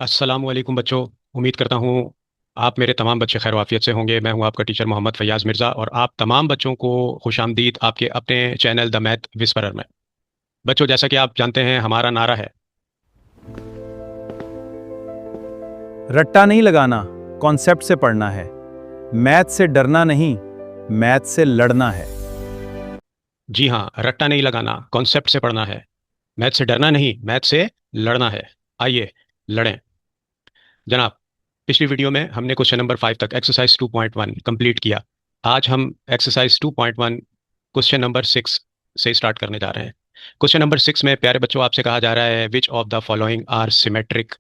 अस्सलामुअलैकुम बच्चों। उम्मीद करता हूँ आप मेरे तमाम बच्चे खैर वाफियत से होंगे। मैं हूँ आपका टीचर मोहम्मद फैयाज़ मिर्ज़ा और आप तमाम बच्चों को खुशामदीद आपके अपने चैनल द मैथ विस्परर में। बच्चों, जैसा कि आप जानते हैं, हमारा नारा है। रट्टा नहीं लगाना, कॉन्सेप्ट से पढ़ना है। मैथ से डरना नहीं, मैथ से लड़ना है। जी हाँ, रट्टा नहीं लगाना, कॉन्सेप्ट से पढ़ना है। मैथ से डरना नहीं, मैथ से लड़ना है। आइए लड़ें जनाब। पिछली वीडियो में हमने क्वेश्चन नंबर 5 तक एक्सरसाइज 2.1 कंप्लीट किया। आज हम एक्सरसाइज 2.1 क्वेश्चन नंबर 6 से स्टार्ट करने जा रहे हैं। क्वेश्चन नंबर 6 में प्यारे बच्चों आपसे कहा जा रहा है, which of the following are symmetric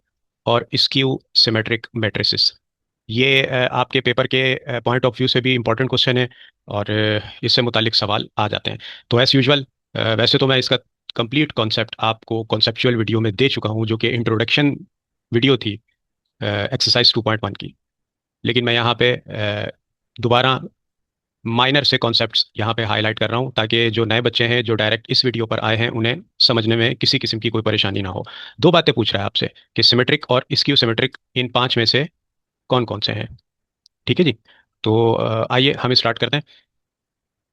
और स्क्यू सिमेट्रिक मैट्रिसेस। ये आपके पेपर के पॉइंट ऑफ व्यू से भी इंपॉर्टेंट क्वेश्चन है और इससे मुतालिक सवाल आ जाते हैं। तो एज यूजुअल, वैसे तो मैं इसका कंप्लीट कॉन्सेप्ट आपको कॉन्सेप्चुअल वीडियो में दे चुका हूँ, जो कि इंट्रोडक्शन वीडियो थी एक्सरसाइज 2.1 की। लेकिन मैं यहाँ पे दोबारा माइनर से कॉन्सेप्ट्स यहाँ पे हाईलाइट कर रहा हूँ, ताकि जो नए बच्चे हैं जो डायरेक्ट इस वीडियो पर आए हैं उन्हें समझने में किसी किस्म की कोई परेशानी ना हो। दो बातें पूछ रहा है आपसे कि सिमेट्रिक और स्क्यू सिमेट्रिक इन पांच में से कौन कौन से हैं। ठीक है जी। तो आइए हम स्टार्ट करते हैं।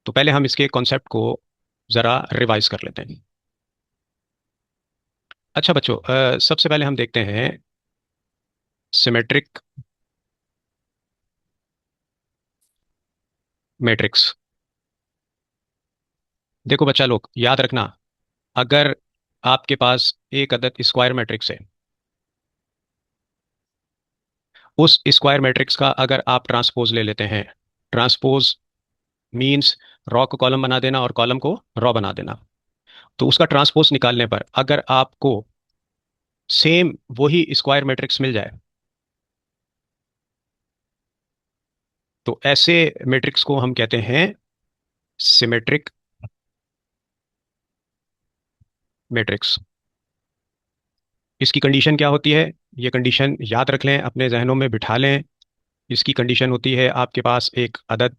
तो पहले हम इसके कॉन्सेप्ट को ज़रा रिवाइज कर लेते हैं। अच्छा बच्चों, सबसे पहले हम देखते हैं सिमेट्रिक मैट्रिक्स। देखो बच्चा लोग, याद रखना, अगर आपके पास एक अदद स्क्वायर मैट्रिक्स है, उस स्क्वायर मैट्रिक्स का अगर आप ट्रांसपोज ले लेते हैं, ट्रांसपोज मींस रॉ को कॉलम बना देना और कॉलम को रॉ बना देना। तो उसका ट्रांसपोज निकालने पर अगर आपको सेम वही स्क्वायर मैट्रिक्स मिल जाए, तो ऐसे मैट्रिक्स को हम कहते हैं सिमेट्रिक मैट्रिक्स। इसकी कंडीशन क्या होती है? ये कंडीशन याद रख लें, अपने जहनों में बिठा लें। इसकी कंडीशन होती है, आपके पास एक अदद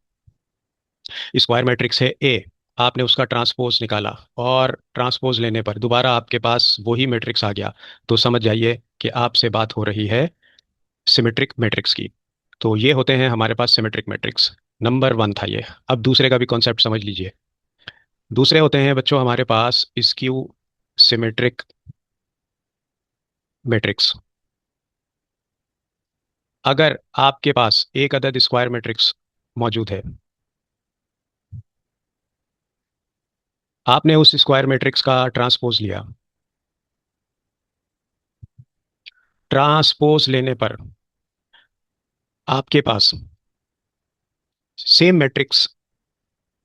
स्क्वायर मैट्रिक्स है ए, आपने उसका ट्रांसपोज निकाला और ट्रांसपोज लेने पर दोबारा आपके पास वही मैट्रिक्स आ गया, तो समझ जाइए कि आपसे बात हो रही है सिमेट्रिक मैट्रिक्स की। तो ये होते हैं हमारे पास सिमेट्रिक मैट्रिक्स। नंबर वन था ये। अब दूसरे का भी कॉन्सेप्ट समझ लीजिए। दूसरे होते हैं बच्चों हमारे पास स्क्यू सिमेट्रिक मैट्रिक्स। अगर आपके पास एक अदद स्क्वायर मैट्रिक्स मौजूद है, आपने उस स्क्वायर मैट्रिक्स का ट्रांसपोज लिया, ट्रांसपोज लेने पर आपके पास सेम मैट्रिक्स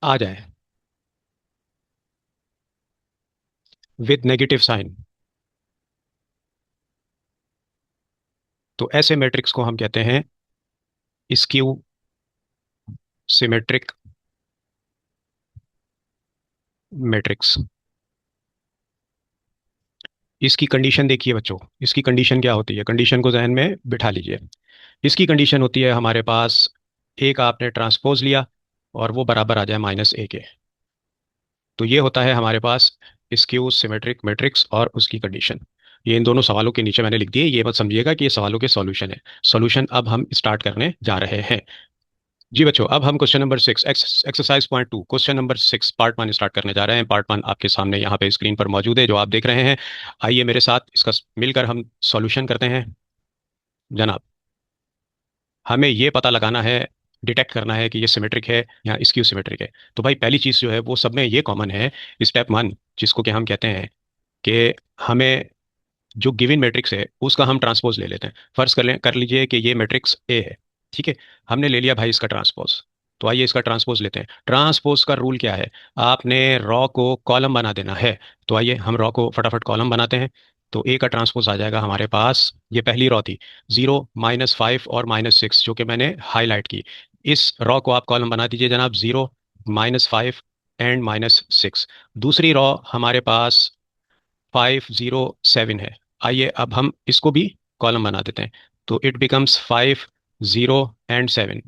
आ जाए विद नेगेटिव साइन, तो ऐसे मैट्रिक्स को हम कहते हैं स्क्यू सिमेट्रिक मैट्रिक्स। इसकी कंडीशन देखिए बच्चों, इसकी कंडीशन क्या होती है, कंडीशन को जहन में बिठा लीजिए। इसकी कंडीशन होती है, हमारे पास एक आपने ट्रांसपोज लिया और वो बराबर आ जाए -a के। तो ये होता है हमारे पास स्क्यू सिमेट्रिक मैट्रिक्स और उसकी कंडीशन। ये इन दोनों सवालों के नीचे मैंने लिख दिए, ये मत समझिएगा कि ये सवालों के सॉल्यूशन है। सॉल्यूशन अब हम स्टार्ट करने जा रहे हैं। जी बच्चों, अब हम question number 6 exercise point 2 question number 6 part 1 start करने जा रहे हैं। पार्ट 1 आपके सामने यहाँ पे स्क्रीन पर मौजूद है, जो आप देख रहे हैं। आइए मेरे साथ इसका मिलकर हम सॉल्यूशन करते हैं जनाब। हमें ये पता लगाना है, डिटेक्ट करना है कि ये सिमेट्रिक है या स्क्यू सिमेट्रिक है। तो भाई पहली चीज़ जो है वो सब में ये कॉमन है, स्टेप 1, जिसको कि हम कहते हैं कि हमें जो गिवन मैट्रिक्स है उसका हम ट्रांसपोज ले लेते हैं। फर्ज कर लीजिए कि ये मैट्रिक्स ए है। ठीक है, हमने ले लिया भाई इसका ट्रांसपोज। तो आइए इसका ट्रांसपोज लेते हैं। ट्रांसपोज का रूल क्या है? आपने रॉ को कॉलम बना देना है। तो आइए हम रॉ को फटाफट कॉलम बनाते हैं। तो ए का ट्रांसपोज आ जाएगा हमारे पास, ये पहली रॉ थी, 0 -5 और -6, जो कि मैंने हाईलाइट की। इस रॉ को आप कॉलम बना दीजिए जनाब, 0 -5 एंड -6। दूसरी रॉ हमारे पास 5 0 7 है। आइए अब हम इसको भी कॉलम बना देते हैं। तो इट बिकम्स 5 0 एंड 7।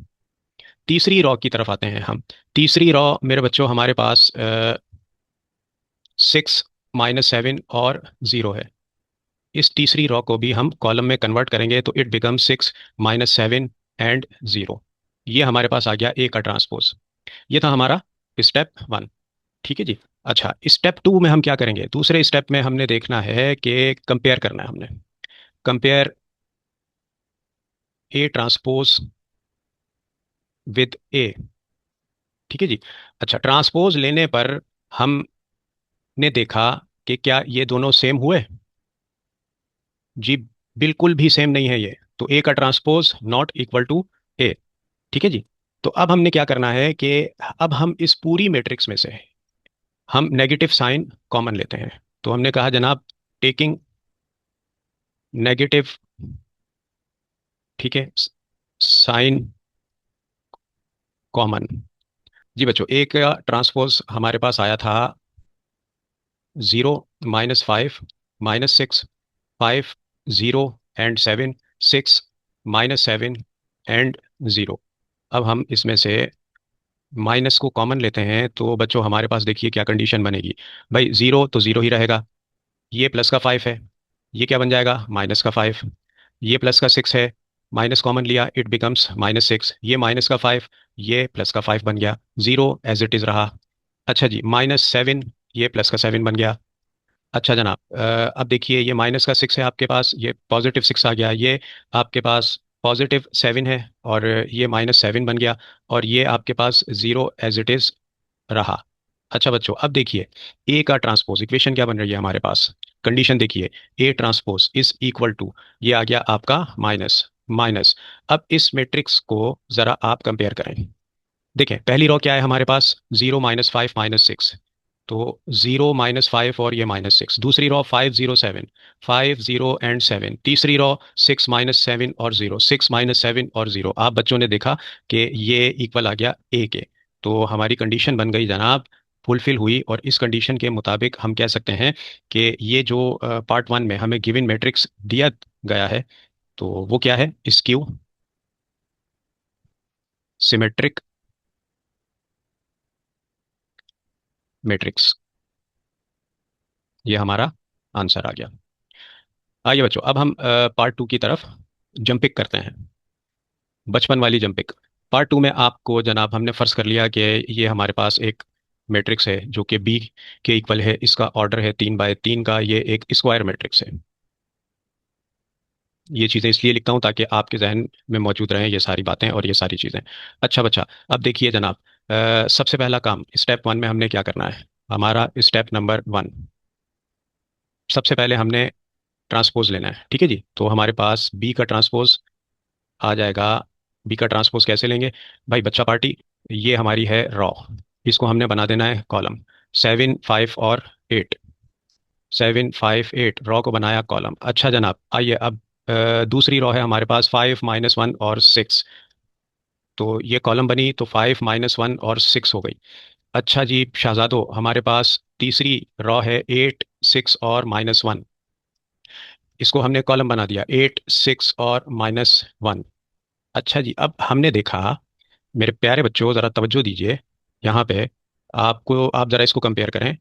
तीसरी रॉ की तरफ आते हैं हम। तीसरी रॉ मेरे बच्चों हमारे पास 6 -7 और 0 है। इस तीसरी रॉ को भी हम कॉलम में कन्वर्ट करेंगे तो इट बिकम 6 - 7 एंड 0। ये हमारे पास आ गया ए का ट्रांसपोज। ये था हमारा स्टेप 1। ठीक है जी। अच्छा, स्टेप 2 में हम क्या करेंगे? दूसरे स्टेप में हमने देखना है कि कंपेयर करना है हमने। कंपेयर ए ट्रांसपोज विद ए। ठीक है जी। अच्छा, ट्रांसपोज लेने पर हमने देखा कि क्या ये दोनों सेम हुए? जी, बिल्कुल भी सेम नहीं है ये। तो ए का ट्रांसपोज नॉट इक्वल टू ए। ठीक है जी। तो अब हमने क्या करना है कि अब हम इस पूरी मैट्रिक्स में से हम नेगेटिव साइन कॉमन लेते हैं। तो हमने कहा जनाब, टेकिंग नेगेटिव, ठीक है, साइन कॉमन। जी बच्चों, ए का ट्रांसपोज हमारे पास आया था 0 - 5 - 6, 5 0 एंड 7, 6 - 7 एंड 0। अब हम इसमें से माइनस को कॉमन लेते हैं तो बच्चों हमारे पास देखिए क्या कंडीशन बनेगी। भाई, जीरो तो जीरो ही रहेगा। ये प्लस का 5 है, ये क्या बन जाएगा? -का 5। ये प्लस का 6 है, माइनस कॉमन लिया, इट बिकम्स -6। ये -का 5, ये +का 5 बन गया। जीरो एज इट इज़ रहा। अच्छा जी, -7, ये +का 7 बन गया। अच्छा जनाब, अब देखिए ये -का 6 है आपके पास, ये +6 आ गया। ये आपके पास +7 है और ये -7 बन गया। और ये आपके पास जीरो एज इट इज़ रहा। अच्छा बच्चों, अब देखिए ए का ट्रांसपोज इक्वेशन क्या बन रही है हमारे पास। कंडीशन देखिए, A transpose is equal to, ये आ गया आपका माइनस माइनस। अब इस मैट्रिक्स को ज़रा आप कंपेयर करें। देखें, पहली रो क्या है हमारे पास? 0 - 5 - 6। तो 0 - 5 और ये -6। दूसरी रो 5 0 7, 5 0 एंड 7। तीसरी रो 6 - 7 और 0, 6 - 7 और 0। आप बच्चों ने देखा कि ये इक्वल आ गया ए के। तो हमारी कंडीशन बन गई जनाब, फुलफिल हुई। और इस कंडीशन के मुताबिक हम कह सकते हैं कि ये जो पार्ट 1 में हमें गिवन मैट्रिक्स दिया गया है, तो वो क्या है? Skew symmetric matrix. ये हमारा आंसर आ गया। आइए बच्चों, अब हम पार्ट 2 की तरफ जंपिक करते हैं। बचपन वाली जंपिक। पार्ट 2 में आपको जनाब हमने फर्ज कर लिया कि ये हमारे पास एक मैट्रिक्स है जो कि बी के इक्वल है। इसका ऑर्डर है 3 बाय 3 का। ये एक स्क्वायर मैट्रिक्स है। ये चीज़ें इसलिए लिखता हूँ ताकि आपके जहन में मौजूद रहें ये सारी बातें और ये सारी चीज़ें। अच्छा बच्चा, अब देखिए जनाब, सबसे पहला काम स्टेप 1 में हमने क्या करना है? हमारा स्टेप नंबर 1, सबसे पहले हमने ट्रांसपोज लेना है। ठीक है जी। तो हमारे पास बी का ट्रांसपोज आ जाएगा। बी का ट्रांसपोज कैसे लेंगे? भाई बच्चा पार्टी, ये हमारी है रॉ, इसको हमने बना देना है कॉलम। 7 5 और 8, 7 5 8 रॉ को बनाया कॉलम। अच्छा जनाब, आइए अब दूसरी रॉ है हमारे पास 5 - 1 और 6। तो ये कॉलम बनी तो 5 - 1 और 6 हो गई। अच्छा जी शाहजादो, हमारे पास तीसरी रॉ है 8 6 और -1। इसको हमने कॉलम बना दिया 8 6 और -1। अच्छा जी, अब हमने देखा, मेरे प्यारे बच्चों ज़रा तवज्जो दीजिए यहाँ पे। आपको, आप ज़रा इसको कंपेयर करें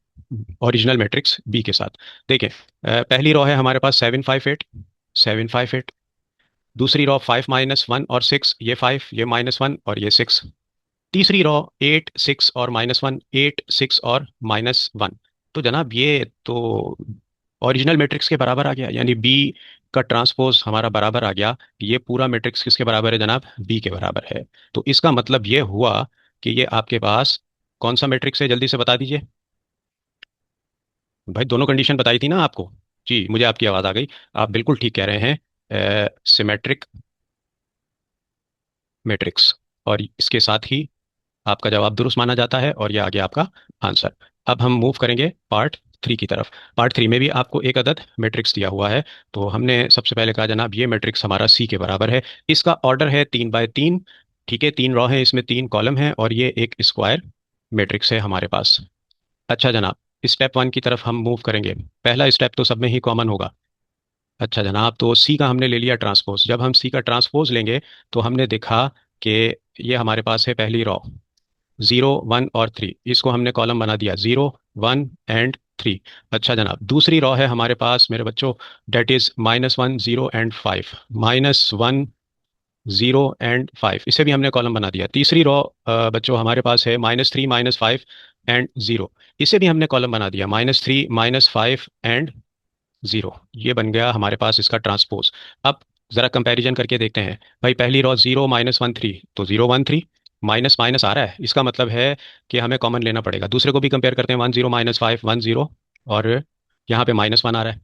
ओरिजिनल मैट्रिक्स बी के साथ। देखें, पहली रो है हमारे पास 7 5 8, 7 5 8। दूसरी रो 5 - 1 और 6, ये 5, ये -1 और ये 6। तीसरी रो 8 6 और -1, 8 6 और -1। तो जनाब ये तो ओरिजिनल मैट्रिक्स के बराबर आ गया, यानी बी का ट्रांसपोज हमारा बराबर आ गया। ये पूरा मैट्रिक्स किसके बराबर है जनाब? बी के बराबर है। तो इसका मतलब ये हुआ कि ये आपके पास कौन सा मैट्रिक्स है? जल्दी से बता दीजिए। भाई दोनों कंडीशन बताई थी ना आपको। जी, मुझे आपकी आवाज़ आ गई। आप बिल्कुल ठीक कह रहे हैं, सिमेट्रिक मैट्रिक्स। और इसके साथ ही आपका जवाब दुरुस्त माना जाता है और यह आ गया आपका आंसर। अब हम मूव करेंगे पार्ट 3 की तरफ। पार्ट 3 में भी आपको एक अदद मैट्रिक्स दिया हुआ है। तो हमने सबसे पहले कहा जनाब, ये मैट्रिक्स हमारा सी के बराबर है। इसका ऑर्डर है 3 बाय 3। ठीक है, 3 रॉ है, इसमें 3 कॉलम है और ये एक स्क्वायर मैट्रिक्स है हमारे पास। अच्छा जनाब, स्टेप 1 की तरफ हम मूव करेंगे। पहला स्टेप तो सब में ही कॉमन होगा। अच्छा जनाब, तो सी का हमने ले लिया ट्रांसपोज। जब हम सी का ट्रांसपोज लेंगे तो हमने देखा कि ये हमारे पास है पहली रॉ 0 1 और 3। इसको हमने कॉलम बना दिया 0 1 एंड 3। अच्छा जनाब, दूसरी रॉ है हमारे पास मेरे बच्चों, डेट इज -1 0 एंड 5। -1 0 एंड 5, इसे भी हमने कॉलम बना दिया। तीसरी रॉ बच्चों हमारे पास है -3 -5 एंड 0। इसे भी हमने कॉलम बना दिया, -3 -5 एंड 0। ये बन गया हमारे पास इसका ट्रांसपोज। अब जरा कंपैरिजन करके देखते हैं। भाई पहली रो 0 -1 3, तो 0 1 3, माइनस माइनस आ रहा है, इसका मतलब है कि हमें कॉमन लेना पड़ेगा। दूसरे को भी कंपेयर करते हैं, 1 0 -5 1 0, और यहाँ पे -1 आ रहा है।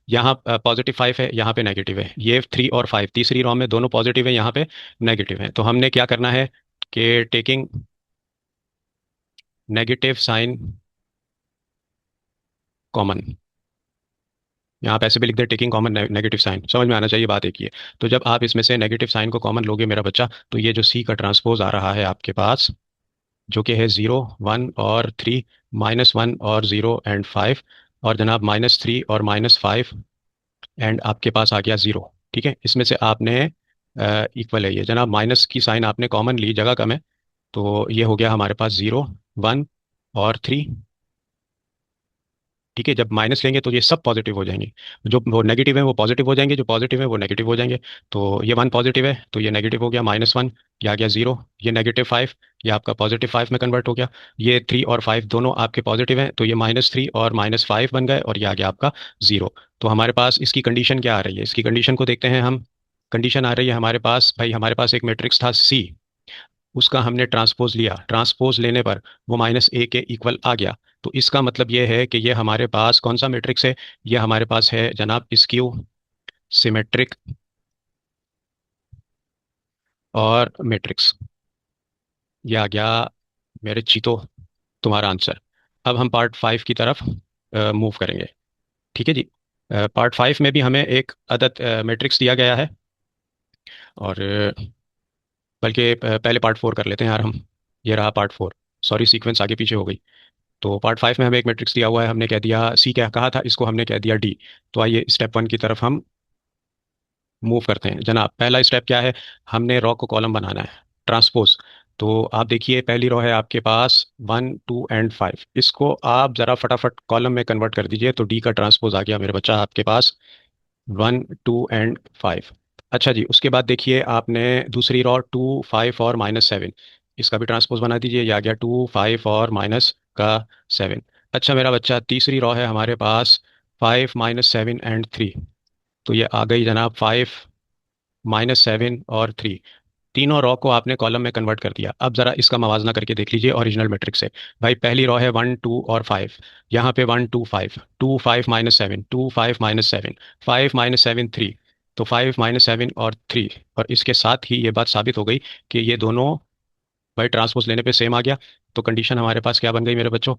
यहाँ +5 है, यहाँ पे नेगेटिव है। ये 3 और 5 तीसरी रो में दोनों पॉजिटिव है, यहाँ पे नेगेटिव है। तो हमने क्या करना है कि टेकिंग नेगेटिव साइन कॉमन, यहाँ पे ऐसे भी लिख दे, टेकिंग कॉमन नेगेटिव साइन, समझ में आना चाहिए, बात एक ही है। तो जब आप इसमें से नेगेटिव साइन को कॉमन लोगे मेरा बच्चा, तो ये जो सी का ट्रांसपोज आ रहा है आपके पास, जो कि है 0 1 और 3, -1 और 0 एंड 5, और जनाब -3 और -5 एंड आपके पास आ गया 0। ठीक है, इसमें से आपने इक्वल है ये जनाब, माइनस की साइन आपने कॉमन ली, जगह कम है, तो ये हो गया हमारे पास 0 1 और 3। ठीक है, जब माइनस लेंगे तो ये सब पॉजिटिव हो जाएंगे, जो वो नेगेटिव है वो पॉजिटिव हो जाएंगे, जो पॉजिटिव है वो नेगेटिव हो जाएंगे। तो ये 1 पॉजिटिव है तो ये नेगेटिव हो गया, -1, ये आ गया 0। ये -5, ये आपका +5 में कन्वर्ट हो गया। ये 3 और 5 दोनों आपके पॉजिटिव हैं, तो ये -3 और -5 बन गए, और ये आ गया आपका 0। तो हमारे पास इसकी कंडीशन क्या आ रही है, इसकी कंडीशन को देखते हैं हम। कंडीशन आ रही है हमारे पास, भाई हमारे पास एक मैट्रिक्स था सी, उसका हमने ट्रांसपोज लिया, ट्रांसपोज लेने पर वो -a के इक्वल आ गया। तो इसका मतलब ये है कि ये हमारे पास कौन सा मैट्रिक्स है, ये हमारे पास है जनाब स्क्यू सिमेट्रिक और मैट्रिक्स। ये आ गया मेरे चीतो तुम्हारा आंसर। अब हम पार्ट 5 की तरफ मूव करेंगे। ठीक है जी। पार्ट 5 में भी हमें एक अदद मैट्रिक्स दिया गया है, और बल्कि पहले पार्ट 4 कर लेते हैं यार हम। ये रहा पार्ट 4, सॉरी सीक्वेंस आगे पीछे हो गई। तो पार्ट 5 में हमें एक मैट्रिक्स दिया हुआ है, हमने कह दिया सी, क्या कहा था, इसको हमने कह दिया डी। तो आइए स्टेप 1 की तरफ हम मूव करते हैं जनाब। पहला स्टेप क्या है, हमने रॉ को कॉलम बनाना है, ट्रांसपोज। तो आप देखिए पहली रॉ है आपके पास 1 2 एंड 5, इसको आप ज़रा फटाफट कॉलम में कन्वर्ट कर दीजिए, तो डी का ट्रांसपोज आ गया मेरे बच्चा आपके पास 1 2 एंड 5। अच्छा जी, उसके बाद देखिए आपने दूसरी रॉ 2 5 और -7, इसका भी ट्रांसपोज बना दीजिए, ये आ गया 2 5 और माइनस का 7। अच्छा मेरा बच्चा, तीसरी रॉ है हमारे पास 5 -7 एंड 3, तो ये आ गई जनाब 5 -7 और 3। तीनों रॉ को आपने कॉलम में कन्वर्ट कर दिया। अब जरा इसका मवाजना करके देख लीजिए ओरिजिनल मैट्रिक्स से। भाई पहली रॉ है 1 2 और 5, यहाँ पे 1 2 5, 2 5 -7, 2 5 -7, 5 -7 3, तो 5 -7 और 3, और इसके साथ ही ये बात साबित हो गई कि ये दोनों भाई ट्रांसपोज लेने पे सेम आ गया। तो कंडीशन हमारे पास क्या बन गई मेरे बच्चों,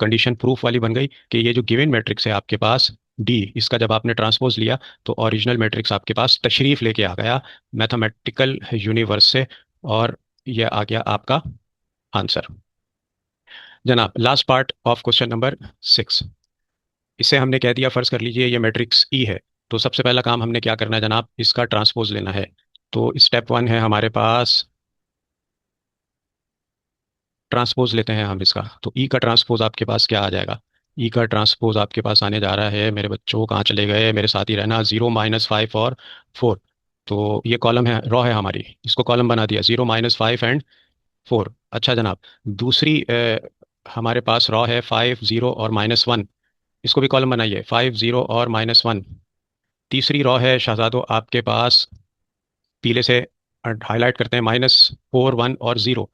कंडीशन प्रूफ वाली बन गई कि ये जो गिवन मैट्रिक्स है आपके पास डी, इसका जब आपने ट्रांसपोज लिया तो ओरिजिनल मैट्रिक्स आपके पास तशरीफ लेके आ गया मैथमेटिकल यूनिवर्स से, और ये आ गया आपका आंसर। जनाब last part of question number 6, इसे हमने कह दिया, फर्ज कर लीजिए ये मैट्रिक्स ई है। तो सबसे पहला काम हमने क्या करना है जनाब, इसका ट्रांसपोज लेना है। तो स्टेप 1 है हमारे पास, ट्रांसपोज लेते हैं हम इसका। तो ई का ट्रांसपोज आपके पास क्या आ जाएगा, ई का ट्रांसपोज आपके पास आने जा रहा है मेरे बच्चों, कहाँ चले गए, मेरे साथ ही रहना, 0 -5 और 4। तो ये कॉलम है, रॉ है हमारी, इसको कॉलम बना दिया, 0 -5 एंड 4। अच्छा जनाब, दूसरी हमारे पास रॉ है 5 0 और -1, इसको भी कॉलम बनाइए, 5 0 और -1। तीसरी रॉ है शहजादो आपके पास, पीले से हाईलाइट करते हैं, -4 1 और 0।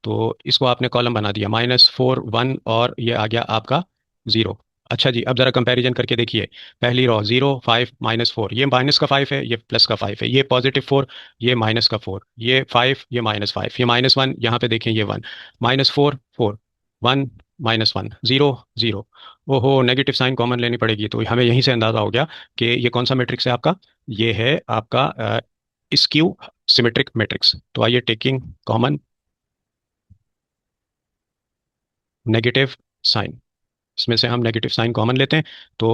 तो इसको आपने कॉलम बना दिया, -4 1, और ये आ गया आपका 0। अच्छा जी, अब जरा कंपैरिजन करके देखिए। पहली रॉ 0 5 -4, ये माइनस का 5 है, ये +का 5 है, ये +4, ये -का 4, ये 5, ये -5, ये -1, यहाँ पे देखें ये 1, -4 4, 1 -1, 0 0। ओहो, नेगेटिव साइन कॉमन लेनी पड़ेगी, तो हमें यहीं से अंदाजा हो गया कि ये कौन सा मैट्रिक्स है आपका, ये है आपका स्क्यू सिमेट्रिक मैट्रिक्स। तो आइए टेकिंग कॉमन नेगेटिव साइन, इसमें से हम नेगेटिव साइन कॉमन लेते हैं। तो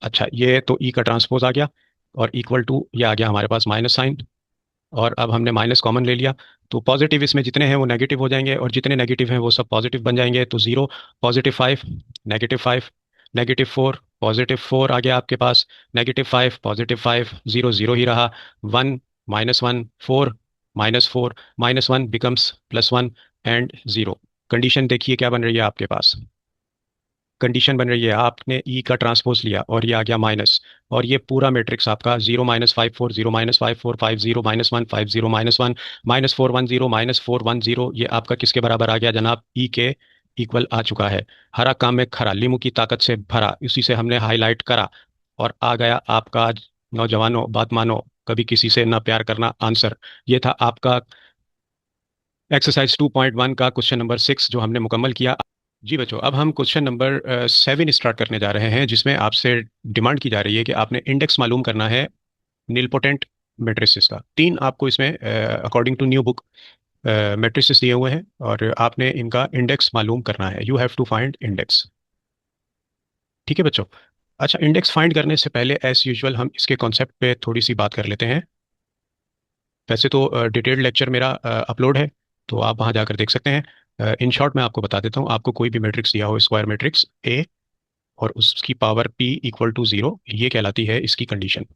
अच्छा, ये तो ई का ट्रांसपोज आ गया, और इक्वल टू ये आ गया हमारे पास माइनस साइन, और अब हमने माइनस कॉमन ले लिया, तो पॉजिटिव इसमें जितने हैं वो नेगेटिव हो जाएंगे, और जितने नेगेटिव हैं वो सब पॉजिटिव बन जाएंगे। तो 0, +5, -5, -4, +4 आ गया आपके पास, -5, +5, 0 0 ही रहा, 1, -1, 4, -4, -1 बिकम्स +1 एंड 0। कंडीशन देखिए क्या बन रही है आपके पास। कंडीशन बन रही है, आपने ई का ट्रांसपोज लिया और ये आ गया माइनस, और ये पूरा मैट्रिक्स आपका 0 -54, 0 -54, 50 -1, 50 -1, -4 10, -4 10, ये आपका किसके बराबर आ गया जनाब? ई के इक्वल आ चुका है। हरा काम में खरा, लीमू की ताकत से भरा, इसी से हमने हाईलाइट करा, और आ गया आपका, नौजवानों बात मानो, कभी किसी से ना प्यार करना, आंसर। ये था आपका एक्सरसाइज 2.1 का क्वेश्चन नंबर 6 जो हमने मुकम्मल किया। जी बच्चों, अब हम क्वेश्चन नंबर 7 स्टार्ट करने जा रहे हैं, जिसमें आपसे डिमांड की जा रही है कि आपने इंडेक्स मालूम करना है नीलपोटेंट मैट्रिसेस का। तीन आपको इसमें according to new book matrices दिए हुए हैं, और आपने इनका इंडेक्स मालूम करना है। You have to find index. ठीक है बच्चों। अच्छा, इंडेक्स फाइंड करने से पहले एज यूजुअल हम इसके कॉन्सेप्ट पे थोड़ी सी बात कर लेते हैं। वैसे तो डिटेल्ड लेक्चर मेरा अपलोड है, तो आप वहाँ जाकर देख सकते हैं। इन शॉर्ट मैं आपको बता देता हूँ, आपको कोई भी मैट्रिक्स दिया हो, स्क्वायर मैट्रिक्स ए, और उसकी पावर p इक्वल टू 0, ये कहलाती है इसकी कंडीशन।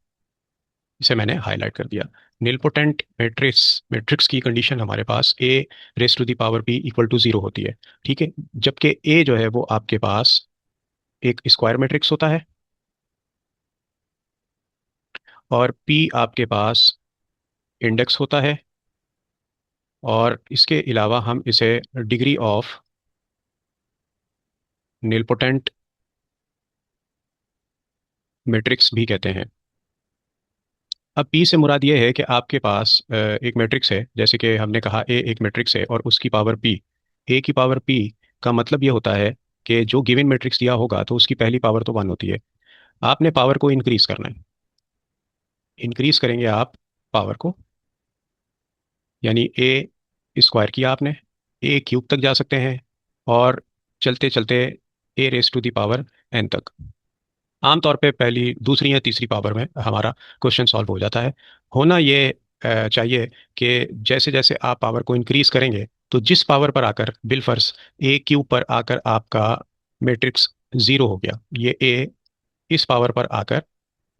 इसे मैंने हाईलाइट कर दिया। निलपोटेंट मैट्रिक्स मैट्रिक्स की कंडीशन हमारे पास a raise to the power p equal to 0 होती है। ठीक है, जबकि a जो है वो आपके पास एक स्क्वायर मैट्रिक्स होता है, और p आपके पास इंडेक्स होता है, और इसके अलावा हम इसे डिग्री ऑफ निलपोटेंट मैट्रिक्स भी कहते हैं। अब P से मुराद ये है कि आपके पास एक मैट्रिक्स है, जैसे कि हमने कहा A एक मैट्रिक्स है और उसकी पावर P। A की पावर P का मतलब ये होता है कि जो गिवन मैट्रिक्स दिया होगा तो उसकी पहली पावर तो 1 होती है। आपने पावर को इंक्रीज करना है। इंक्रीज करेंगे आप पावर को, यानी A स्क्वायर किया आपने, A क्यूब तक जा सकते हैं, और चलते चलते A⁻n तक। आमतौर पे पहली, दूसरी या तीसरी पावर में हमारा क्वेश्चन सॉल्व हो जाता है। होना ये चाहिए कि जैसे जैसे आप पावर को इंक्रीज करेंगे, तो जिस पावर पर आकर बिलफर्स ए क्यूब पर आकर आपका मैट्रिक्स 0 हो गया, ये ए इस पावर पर आकर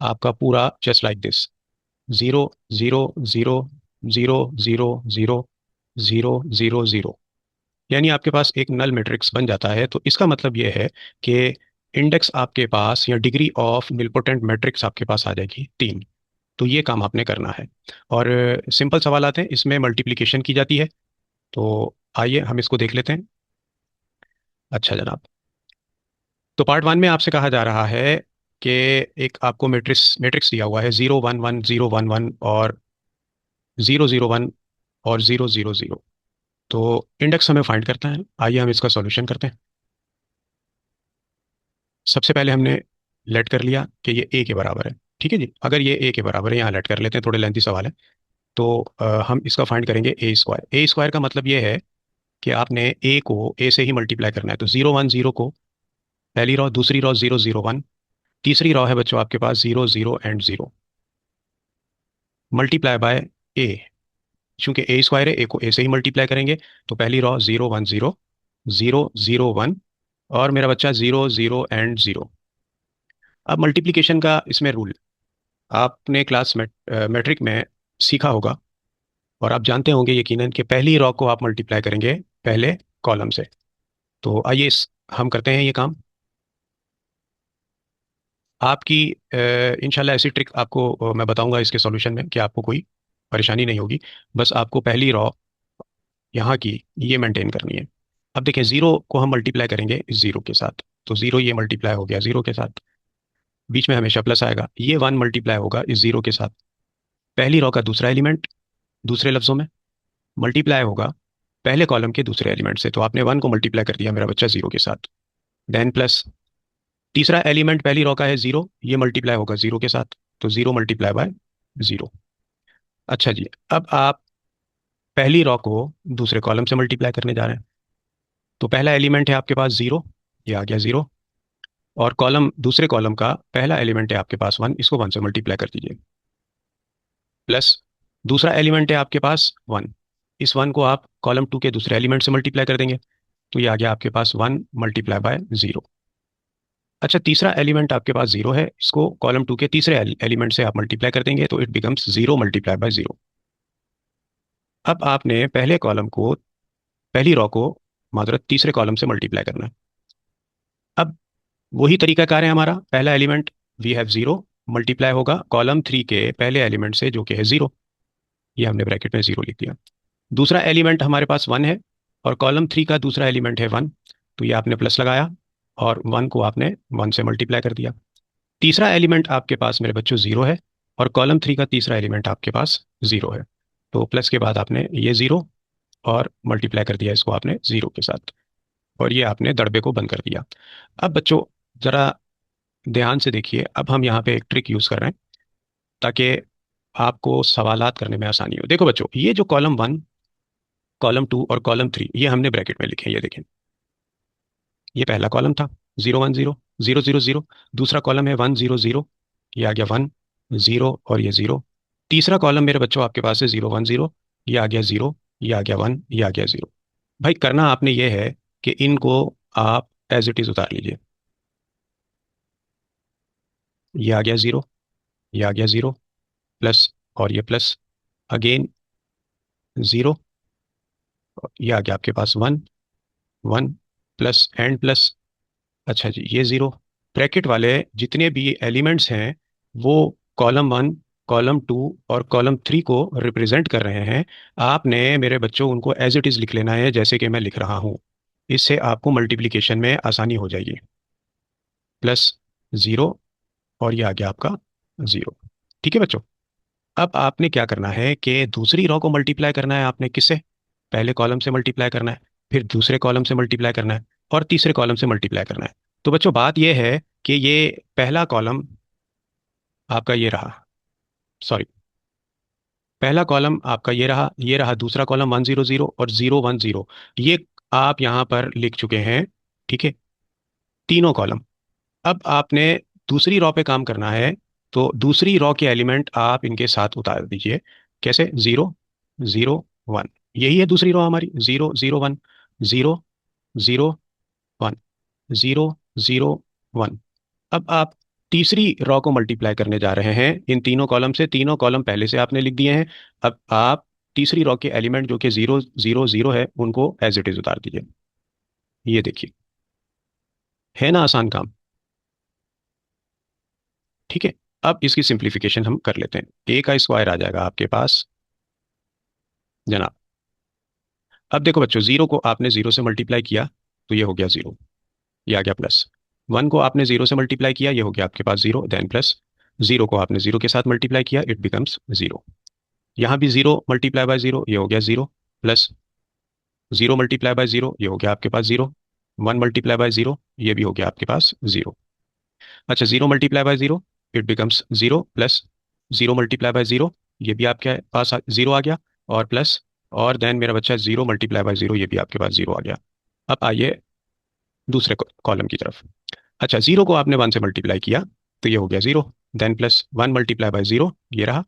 आपका पूरा जस्ट लाइक दिस, 0 0 0 0 0 0 0 0 0, यानी आपके पास एक नल मैट्रिक्स बन जाता है। तो इसका मतलब ये है कि इंडेक्स आपके पास, या डिग्री ऑफ निलपोटेंट मैट्रिक्स आपके पास आ जाएगी 3। तो ये काम आपने करना है। और सिंपल सवाल आते हैं, इसमें मल्टीप्लिकेशन की जाती है। तो आइए हम इसको देख लेते हैं। अच्छा जनाब, तो पार्ट 1 में आपसे कहा जा रहा है कि एक आपको मैट्रिक्स मैट्रिक्स दिया हुआ है, 0 1 1 0 1 1 और 0 0 1 और 0 0 0। तो इंडेक्स हमें फाइंड करता है। आइए हम इसका सॉल्यूशन करते हैं। सबसे पहले हमने लेट कर लिया कि ये ए के बराबर है। ठीक है जी, अगर ये ए के बराबर है, यहाँ लेट कर लेते हैं, थोड़े लेंथी सवाल है। तो हम इसका फाइंड करेंगे A²। A² का मतलब ये है कि आपने ए को ए से ही मल्टीप्लाई करना है। तो 0 1 0 को पहली रॉ, दूसरी रॉ 0 0 1, तीसरी रॉ है बच्चों आपके पास 0 0 एंड 0, मल्टीप्लाई बाय ए। चूंकि A² है, ए को ए से ही मल्टीप्लाई करेंगे। तो पहली रॉ 0 1 0, 0 0 1, और मेरा बच्चा 0 0 एंड 0। अब मल्टीप्लिकेशन का इसमें रूल आपने क्लास मैट्रिक में सीखा होगा, और आप जानते होंगे यकीनन कि पहली रॉ को आप मल्टीप्लाई करेंगे पहले कॉलम से। तो आइए हम करते हैं ये काम। आपकी इंशाल्लाह ऐसी ट्रिक आपको मैं बताऊंगा इसके सॉल्यूशन में, कि आपको कोई परेशानी नहीं होगी। बस आपको पहली रॉ यहाँ की ये मेंटेन करनी है। अब देखें, 0 को हम मल्टीप्लाई करेंगे इस 0 के साथ, तो 0 ये मल्टीप्लाई हो गया 0 के साथ, बीच में हमेशा प्लस आएगा। ये 1 मल्टीप्लाई होगा इस 0 के साथ, पहली रॉ का दूसरा एलिमेंट, दूसरे लफ्जों में मल्टीप्लाई होगा पहले कॉलम के दूसरे एलिमेंट से। तो आपने 1 को मल्टीप्लाई कर दिया मेरा बच्चा 0 के साथ, देन प्लस तीसरा एलिमेंट पहली रॉ का है 0, ये मल्टीप्लाई होगा 0 के साथ, तो 0 मल्टीप्लाई बाय 0। अच्छा जी, अब आप पहली रॉ को दूसरे कॉलम से मल्टीप्लाई करने जा रहे हैं। तो पहला एलिमेंट है आपके पास 0, ये आ गया 0, और कॉलम, दूसरे कॉलम का पहला एलिमेंट है आपके पास 1, इसको 1 से मल्टीप्लाई कर दीजिए, प्लस दूसरा एलिमेंट है आपके पास 1, इस 1 को आप कॉलम 2 के दूसरे एलिमेंट से मल्टीप्लाई कर देंगे, तो ये आ गया आपके पास 1 × 0। अच्छा, तीसरा एलिमेंट आपके पास 0 है, इसको कॉलम 2 के तीसरे एलिमेंट से आप मल्टीप्लाई कर देंगे, तो इट बिकम्स 0 × 0। अब आपने पहली रो को मात्र तीसरे कॉलम से मल्टीप्लाई करना है। अब वही तरीकाकार है हमारा, पहला एलिमेंट वी हैव 0 मल्टीप्लाई होगा कॉलम 3 के पहले एलिमेंट से जो कि है 0, ये हमने ब्रैकेट में 0 लिख दिया। दूसरा एलिमेंट हमारे पास 1 है और कॉलम 3 का दूसरा एलिमेंट है 1, तो ये आपने प्लस लगाया और 1 को आपने 1 से मल्टीप्लाई कर दिया। तीसरा एलिमेंट आपके पास मेरे बच्चों 0 है और कॉलम 3 का तीसरा एलिमेंट आपके पास 0 है, तो प्लस के बाद आपने ये 0 और मल्टीप्लाई कर दिया इसको आपने 0 के साथ, और ये आपने दड़बे को बंद कर दिया। अब बच्चों ज़रा ध्यान से देखिए, अब हम यहाँ पे एक ट्रिक यूज़ कर रहे हैं ताकि आपको सवालात करने में आसानी हो। देखो बच्चों, ये जो कॉलम 1, कॉलम 2 और कॉलम 3 ये हमने ब्रैकेट में लिखे हैं, ये देखें, ये पहला कॉलम था 0 1 0 0 0 0। दूसरा कॉलम है 1 0 0, ये आ गया 1 0 और ये 0। तीसरा कॉलम मेरे बच्चों आपके पास है 0 1 0, ये आ गया 0, ये आ गया 1, ये आ गया 0। भाई करना आपने ये है कि इनको आप एज इट इज़ उतार लीजिए। ये आ गया 0, ये आ गया 0 प्लस, और ये प्लस अगेन 0, ये आ गया आपके पास 1 1 प्लस एंड प्लस। अच्छा जी, ये 0। ब्रैकेट वाले जितने भी एलिमेंट्स हैं वो कॉलम 1, कॉलम 2 और कॉलम 3 को रिप्रेजेंट कर रहे हैं। आपने मेरे बच्चों उनको एज इट इज़ लिख लेना है जैसे कि मैं लिख रहा हूँ, इससे आपको मल्टीप्लिकेशन में आसानी हो जाएगी। प्लस 0 और ये आ गया आपका 0। ठीक है बच्चों, अब आपने क्या करना है कि दूसरी रो को मल्टीप्लाई करना है आपने किससे, पहले कॉलम से मल्टीप्लाई करना है, फिर दूसरे कॉलम से मल्टीप्लाई करना है और तीसरे कॉलम से मल्टीप्लाई करना है। तो बच्चों बात यह है कि ये पहला कॉलम आपका ये रहा, सॉरी, पहला कॉलम आपका ये रहा दूसरा कॉलम 1 0 0 और 0 1 0, ये आप यहाँ पर लिख चुके हैं। ठीक है, तीनों कॉलम। अब आपने दूसरी रॉ पे काम करना है, तो दूसरी रॉ के एलिमेंट आप इनके साथ उतार दीजिए। कैसे, 0 0 1, यही है दूसरी रॉ हमारी, 0 0 1, 0 0 1, 0 0 1। अब आप तीसरी रॉ को मल्टीप्लाई करने जा रहे हैं इन तीनों कॉलम से, तीनों कॉलम पहले से आपने लिख दिए हैं। अब आप तीसरी रॉ के एलिमेंट जो कि 0 0 0 है उनको एज इट इज उतार दीजिए। ये देखिए, है ना आसान काम। ठीक है, अब इसकी सिंप्लीफिकेशन हम कर लेते हैं। a का स्क्वायर आ जाएगा आपके पास जनाब। अब देखो बच्चों, 0 को आपने 0 से मल्टीप्लाई किया तो ये हो गया 0, ये आ गया प्लस। 1 को आपने 0 से मल्टीप्लाई किया, ये हो गया आपके पास 0, देन प्लस। 0 को आपने 0 के साथ मल्टीप्लाई किया, इट बिकम्स 0। यहाँ भी 0 मल्टीप्लाई बाय 0, ये हो गया 0 प्लस। 0 मल्टीप्लाई बाय 0, ये हो गया आपके पास 0। 1 मल्टीप्लाई बाय 0, ये भी हो गया आपके पास 0। अच्छा, 0 multiply by 0, it becomes 0 plus. 0 multiply by 0, ये भी आपके पास 0 आ गया, और प्लस, और देन मेरा बच्चा 0 मल्टीप्लाई बाय 0, ये भी आपके पास 0 आ गया। अब आइए दूसरे कॉलम की तरफ। अच्छा, 0 को आपने 1 से मल्टीप्लाई किया तो ये हो गया 0, देन प्लस 1 मल्टीप्लाई बाय 0, ये रहा,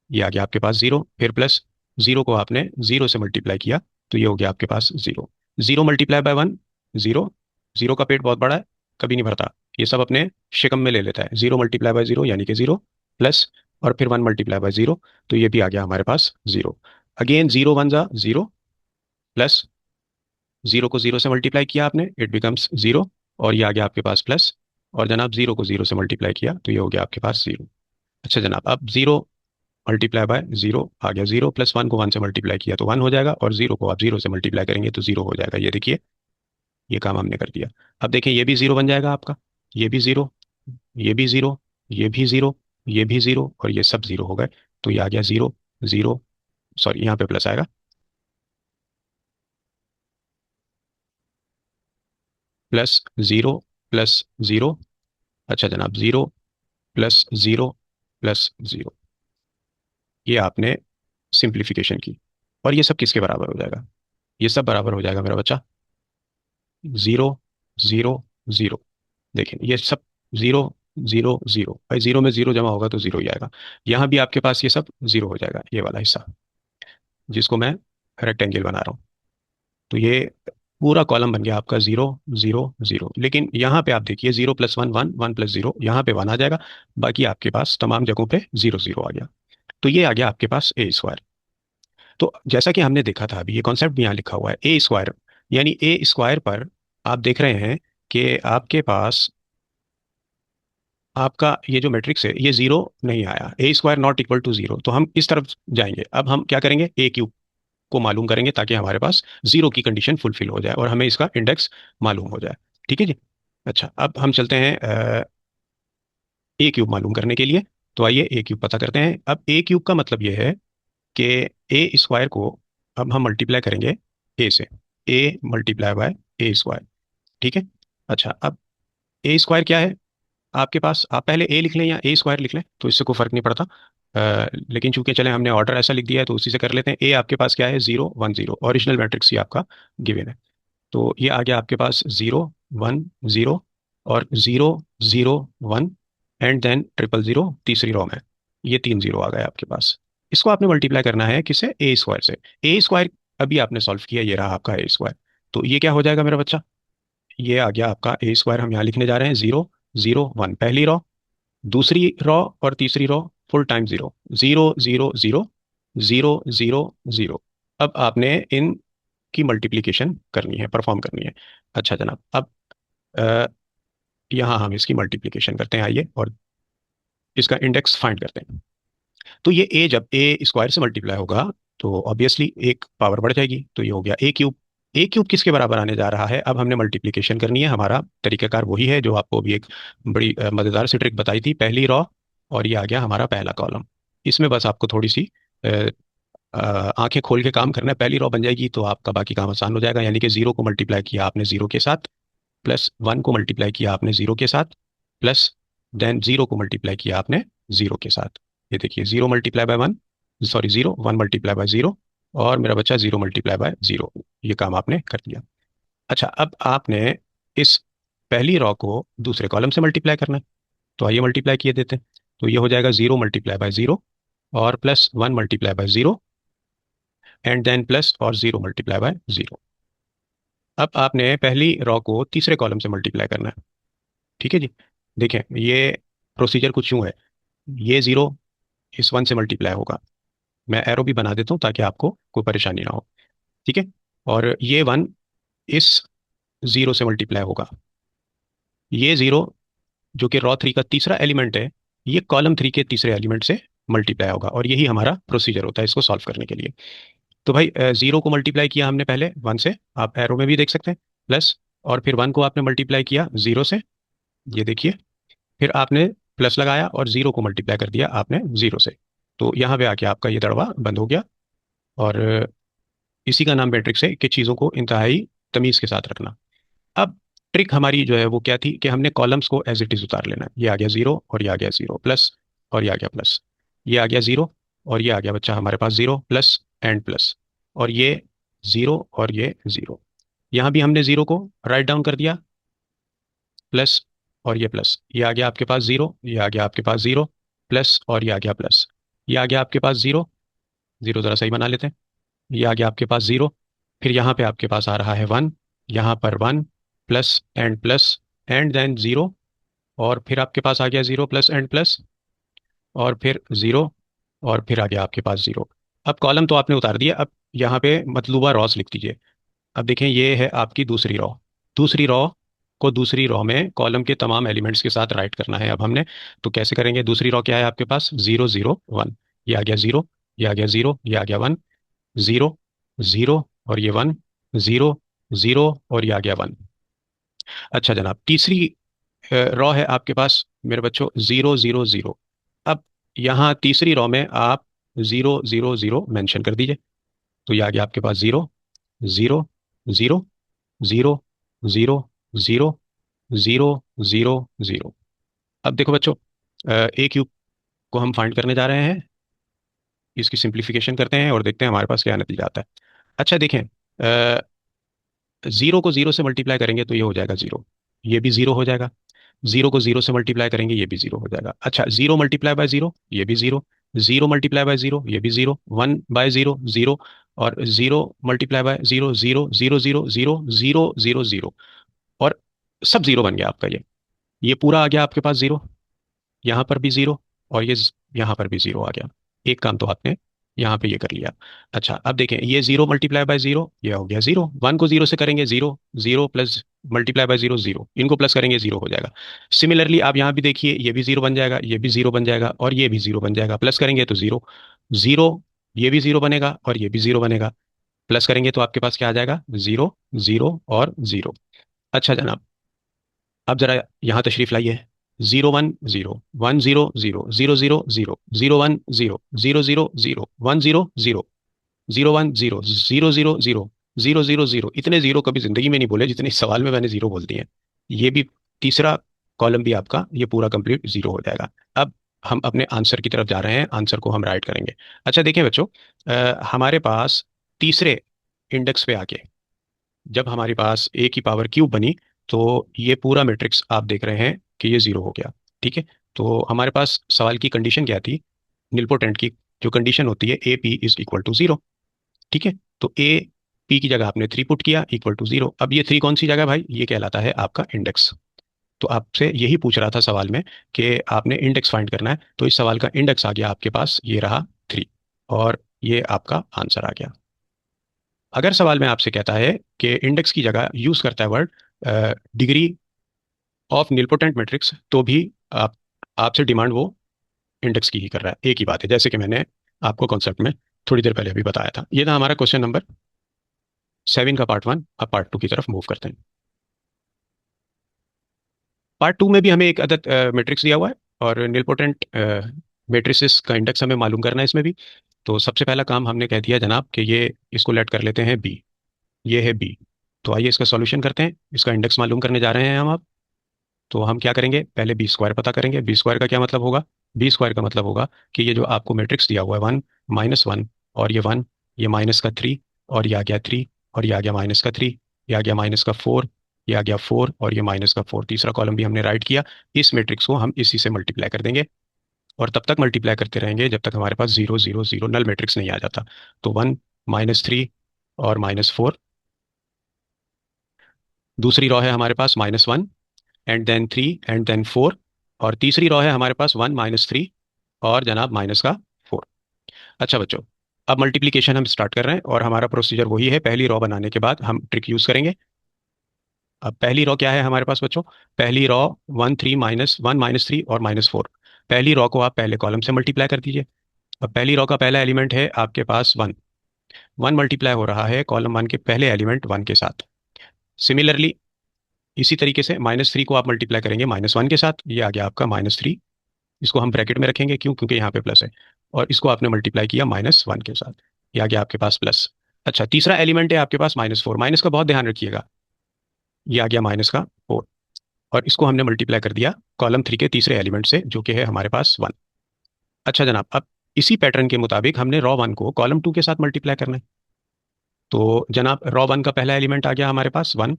ये आ गया आपके पास 0, फिर प्लस। 0 को आपने 0 से मल्टीप्लाई किया तो ये हो गया आपके पास 0। 0 मल्टीप्लाई बाय 1, 0। 0 का पेट बहुत बड़ा है, कभी नहीं भरता, ये सब अपने शिकम में ले लेता है। 0 मल्टीप्लाई बाय 0 यानी कि 0 प्लस, और फिर 1 मल्टीप्लाई बाय 0, तो ये भी आ गया हमारे पास 0। अगेन 0 1 जा 0 प्लस। 0 को 0 से मल्टीप्लाई किया आपने, इट बिकम्स 0, और ये आ गया आपके पास प्लस। और जनाब 0 को 0 से मल्टीप्लाई किया तो ये हो गया आपके पास 0। अच्छा जनाब, अब 0 मल्टीप्लाई बाय 0 आ गया 0, प्लस 1 को 1 से मल्टीप्लाई किया तो 1 हो जाएगा, और 0 को आप 0 से मल्टीप्लाई करेंगे तो 0 हो जाएगा। ये देखिए, ये काम हमने कर दिया। अब देखिए, ये भी 0 बन जाएगा आपका, ये भी 0, ये भी 0, ये भी 0, ये भी 0, और ये सब 0 हो गए, तो ये आ गया 0 0, सॉरी यहाँ पे प्लस आएगा, प्लस 0 प्लस 0। अच्छा जनाब, 0 प्लस 0 प्लस 0, ये आपने सिंप्लीफिकेशन की, और ये सब किसके बराबर हो जाएगा, ये सब बराबर हो जाएगा मेरा बच्चा 0 0 0। देखिए ये सब 0 0 0, भाई 0 में 0 जमा होगा तो 0 ही आएगा। यहाँ भी आपके पास ये सब 0 हो जाएगा, ये वाला हिस्सा जिसको मैं रेक्टेंगल बना रहा हूँ। तो ये पूरा कॉलम बन गया आपका 0 0 0। लेकिन यहाँ पे आप देखिए 0+1 1 1+0, यहाँ पे 1 आ जाएगा। बाकी आपके पास तमाम जगहों पे 0 0 आ गया। तो ये आ गया आपके पास ए स्क्वायर। तो जैसा कि हमने देखा था, अभी ये कॉन्सेप्ट भी यहाँ लिखा हुआ है, ए स्क्वायर यानी ए स्क्वायर पर आप देख रहे हैं कि आपके पास आपका ये जो मैट्रिक्स है ये जीरो नहीं आया, A square not equal to zero. तो हम इस तरफ जाएंगे, अब हम क्या करेंगे, ए क्यूब को मालूम करेंगे ताकि हमारे पास जीरो की कंडीशन फुलफिल हो जाए और हमें इसका इंडेक्स मालूम हो जाए। ठीक है जी। अच्छा, अब हम चलते हैं ए क्यूब मालूम करने के लिए। तो आइए ए क्यूब पता करते हैं। अब ए क्यूब का मतलब ये है कि ए स्क्वायर को अब हम मल्टीप्लाई करेंगे ए से, A multiply by A square. ठीक है। अच्छा, अब ए स्क्वायर क्या है आपके पास, आप पहले ए लिख लें या ए स्क्वायर लिख लें तो इससे कोई फर्क नहीं पड़ता। लेकिन चूंकि चले हमने ऑर्डर ऐसा लिख दिया है तो उसी से कर लेते हैं। ए आपके पास क्या है, 0 1 0, ओरिजिनल मैट्रिक्स ही आपका गिवन है। तो ये आ गया आपके पास 0 1 0 और 0 0 1 एंड देन 0 0 0 तीसरी रो में ये 3 0 आ गए आपके पास। इसको आपने मल्टीप्लाई करना है किससे, ए स्क्वायर से। ए स्क्वायर अभी आपने सॉल्व किया, ये रहा आपका ए स्क्वायर। तो ये क्या हो जाएगा मेरा बच्चा, ये आ गया आपका ए स्क्वायर। हम यहाँ लिखने जा रहे हैं 0 0 1 पहली रो, दूसरी रो और तीसरी रो फुल टाइम जीरो, 0 0 0 0 0 0। अब आपने इन की मल्टीप्लिकेशन करनी है, परफॉर्म करनी है। अच्छा जनाब, अब अ, यहाँ हम इसकी मल्टीप्लिकेशन करते हैं, आइए, और इसका इंडेक्स फाइंड करते हैं। तो ये ए जब ए स्क्वायर से मल्टीप्लाई होगा तो ऑब्वियसली एक पावर बढ़ जाएगी, तो ये हो गया ए क्यूब। ए क्यूब किसके बराबर आने जा रहा है, अब हमने मल्टीप्लिकेशन करनी है। हमारा तरीकाकार वही है जो आपको अभी एक बड़ी मज़ेदार सी ट्रिक बताई थी, पहली रॉ और ये आ गया हमारा पहला कॉलम। इसमें बस आपको थोड़ी सी अ, आंखें खोल के काम करना है। पहली रॉ बन जाएगी तो आपका बाकी काम आसान हो जाएगा, यानी कि जीरो को मल्टीप्लाई किया आपने जीरो के साथ, प्लस वन को मल्टीप्लाई किया आपने जीरो के साथ, प्लस देन जीरो को मल्टीप्लाई किया आपने जीरो के साथ। ये देखिए 0 × 1, सॉरी 0 1 × 0 और मेरा बच्चा 0 × 0, ये काम आपने कर दिया। अच्छा, अब आपने इस पहली रॉ को दूसरे कॉलम से मल्टीप्लाई करना है। तो आइए मल्टीप्लाई किए देते हैं। तो ये हो जाएगा 0 × 0 और प्लस 1 × 0 एंड देन प्लस और 0 × 0। अब आपने पहली रॉ को तीसरे कॉलम से मल्टीप्लाई करना है। ठीक है जी। देखें, ये प्रोसीजर कुछ यूँ है, ये जीरो इस वन से मल्टीप्लाई होगा। मैं एरो भी बना देता हूँ ताकि आपको कोई परेशानी ना हो। ठीक है। और ये वन इस जीरो से मल्टीप्लाई होगा। ये जीरो जो कि रॉ थ्री का तीसरा एलिमेंट है, ये कॉलम थ्री के तीसरे एलिमेंट से मल्टीप्लाई होगा। और यही हमारा प्रोसीजर होता है इसको सॉल्व करने के लिए। तो भाई जीरो को मल्टीप्लाई किया हमने पहले वन से, आप एरो में भी देख सकते हैं, प्लस, और फिर वन को आपने मल्टीप्लाई किया जीरो से, ये देखिए, फिर आपने प्लस लगाया और जीरो को मल्टीप्लाई कर दिया आपने जीरो से। तो यहाँ पे आके आपका ये दड़वा बंद हो गया। और इसी का नाम मैट्रिक्स है कि चीज़ों को इंतहाई तमीज़ के साथ रखना। अब ट्रिक हमारी जो है वो क्या थी कि हमने कॉलम्स को एज इट इज़ उतार लेना है। ये आ गया जीरो और ये आ गया जीरो प्लस और ये आ गया प्लस, ये आ गया जीरो और ये आ गया बच्चा हमारे पास जीरो प्लस एंड प्लस, और ये जीरो और ये जीरो। यहाँ भी हमने जीरो को राइट डाउन कर दिया, प्लस और ये प्लस, ये आ गया आपके पास जीरो, ये आ गया आपके पास जीरो प्लस और ये आ गया प्लस, ये आ गया आपके पास जीरो, जीरो ज़रा सही बना लेते हैं, ये आ गया आपके पास जीरो। फिर यहाँ पे आपके पास आ रहा है वन, यहाँ पर one plus and than zero, और फिर आपके पास आ गया जीरो प्लस एंड प्लस, और फिर जीरो, और फिर आ गया आपके पास जीरो। अब कॉलम तो आपने उतार दिया, अब यहाँ पे मतलूबा रॉस लिख दीजिए। अब देखें, ये है आपकी दूसरी रॉ। दूसरी रॉ को दूसरी रॉ में कॉलम के तमाम एलिमेंट्स के साथ राइट करना है अब हमने। तो कैसे करेंगे, दूसरी रॉ क्या है आपके पास, 0 0 1, ये आ गया जीरो, ये आ गया जीरो, ये आ गया वन, जीरो जीरो और ये वन, जीरो जीरो और ये आ गया वन। अच्छा जनाब, तीसरी रॉ है आपके पास मेरे बच्चों 0 0 0। अब यहाँ तीसरी रॉ में आप 0 0 0 मेंशन कर दीजिए। तो ये आ गया आपके पास zero, zero zero, zero zero, zero zero, zero zero. अब देखो बच्चों, ए क्यूब को हम फाइंड करने जा रहे हैं, इसकी सिंप्लीफिकेशन करते हैं और देखते हैं हमारे पास क्या नतीजा आता है। अच्छा देखें, जीरो को जीरो से मल्टीप्लाई करेंगे तो ये हो जाएगा जीरो, ये भी जीरो हो जाएगा। जीरो को जीरो से मल्टीप्लाई करेंगे ये भी जीरो हो जाएगा। अच्छा, जीरो मल्टीप्लाई बाय जीरो, ये भी zero, zero multiply by zero, ये भी zero, one by zero zero, और zero multiply by zero zero, zero zero zero zero zero zero, और सब जीरो बन गया आपका ये पूरा आ गया आपके पास जीरो, यहाँ पर भी जीरो, और यहाँ पर भी जीरो आ गया। एक काम तो आपने यहाँ पे ये कर लिया। अच्छा अब देखें, ये जीरो मल्टीप्लाई बाय जीरो, ये हो गया जीरो, वन को जीरो से करेंगे zero, zero plus multiply by zero zero, इनको प्लस करेंगे जीरो हो जाएगा। सिमिलरली आप यहाँ भी देखिए, ये भी जीरो बन जाएगा, ये भी जीरो बन जाएगा, और ये भी जीरो बन जाएगा, प्लस करेंगे तो जीरो जीरो, ये भी जीरो बनेगा और ये भी जीरो बनेगा, प्लस करेंगे तो आपके पास क्या आ जाएगा, जीरो जीरो और जीरो। अच्छा जनाब, अब जरा यहाँ तशरीफ लाइए। Zero one zero, one zero zero, zero zero zero, zero one zero, zero zero zero, one zero zero, zero one zero, zero zero zero, zero zero zero, इतने जीरो कभी जिंदगी में नहीं बोले जितने इस सवाल में मैंने जीरो बोल दिए हैं। ये भी तीसरा कॉलम भी आपका ये पूरा कंप्लीट जीरो हो जाएगा। अब हम अपने आंसर की तरफ जा रहे हैं, आंसर को हम राइट करेंगे। अच्छा देखिए बच्चों, हमारे पास तीसरे इंडेक्स पे आके जब हमारे पास ए की पावर क्यूब बनी, तो ये पूरा मैट्रिक्स आप देख रहे हैं कि ये जीरो हो गया। ठीक है, तो हमारे पास सवाल की कंडीशन क्या थी, निल्पोटेंट की जो कंडीशन होती है, A P is equal to zero. ठीक है, तो ए पी की जगह आपने थ्री पुट किया इक्वल टू जीरो। अब ये थ्री कौन सी जगह है भाई, ये कहलाता है आपका इंडेक्स। तो आपसे यही पूछ रहा था सवाल में कि आपने इंडेक्स फाइंड करना है, तो इस सवाल का इंडेक्स आ गया आपके पास, ये रहा थ्री, और ये आपका आंसर आ गया। अगर सवाल में आपसे कहता है कि इंडेक्स की जगह यूज करता है word degree of nilpotent matrix, तो भी आप आपसे डिमांड वो इंडेक्स की ही कर रहा है। एक ही बात है, जैसे कि मैंने आपको कॉन्सेप्ट में थोड़ी देर पहले अभी बताया था। ये था हमारा क्वेश्चन नंबर 7 का पार्ट 1। अब पार्ट 2 की तरफ मूव करते हैं। पार्ट 2 में भी हमें एक अदद मैट्रिक्स दिया हुआ है, और निलपोटेंट मैट्रिसेस का इंडेक्स हमें मालूम करना है इसमें भी। तो सबसे पहला काम हमने कह दिया जनाब कि ये इसको लेट कर लेते हैं बी, ये है बी। तो आइए इसका सॉल्यूशन करते हैं, इसका इंडेक्स मालूम करने जा रहे हैं हम। तो हम क्या करेंगे, पहले बी स्क्वायर पता करेंगे। बी स्क्वायर का क्या मतलब होगा, बी स्क्वायर का मतलब होगा कि ये जो आपको मैट्रिक्स दिया हुआ है वन माइनस वन, और ये वन, ये माइनस का थ्री, और ये आ गया थ्री, और ये आ गया माइनस का थ्री, ये आ गया माइनस का फोर, ये आ गया फोर, और ये माइनस का फोर, तीसरा कॉलम भी हमने राइट किया। इस मैट्रिक्स को हम इसी से मल्टीप्लाई कर देंगे, और तब तक मल्टीप्लाई करते रहेंगे जब तक हमारे पास zero zero zero null matrix नहीं आ जाता। तो वन माइनस थ्री और माइनस फोर, दूसरी रॉ है हमारे पास minus one and then three and then four, और तीसरी रॉ है हमारे पास वन माइनस थ्री और जनाब माइनस का फोर। अच्छा बच्चों, अब मल्टीप्लिकेशन हम स्टार्ट कर रहे हैं, और हमारा प्रोसीजर वही है, पहली रॉ बनाने के बाद हम ट्रिक यूज करेंगे। अब पहली रॉ क्या है हमारे पास बच्चों, पहली रॉ वन माइनस थ्री और माइनस फोर। पहली रॉ को आप पहले कॉलम से मल्टीप्लाई कर दीजिए। अब पहली रॉ का पहला एलिमेंट है आपके पास वन, वन मल्टीप्लाई हो रहा है कॉलम वन के पहले एलिमेंट वन के साथ। सिमिलरली इसी तरीके से माइनस थ्री को आप मल्टीप्लाई करेंगे माइनस वन के साथ, ये आ गया आपका माइनस थ्री, इसको हम ब्रैकेट में रखेंगे, क्यों, क्योंकि यहाँ पे प्लस है। और इसको आपने मल्टीप्लाई किया माइनस वन के साथ, ये आ गया आपके पास प्लस। अच्छा तीसरा एलिमेंट है आपके पास माइनस फोर, माइनस का बहुत ध्यान रखिएगा, ये आ गया माइनस का फोर, और इसको हमने मल्टीप्लाई कर दिया कॉलम थ्री के तीसरे एलिमेंट से, जो कि है हमारे पास वन। अच्छा जनाब, अब इसी पैटर्न के मुताबिक हमने रॉ वन को कॉलम टू के साथ मल्टीप्लाई करना है। तो जनाब रॉ वन का पहला एलिमेंट आ गया हमारे पास one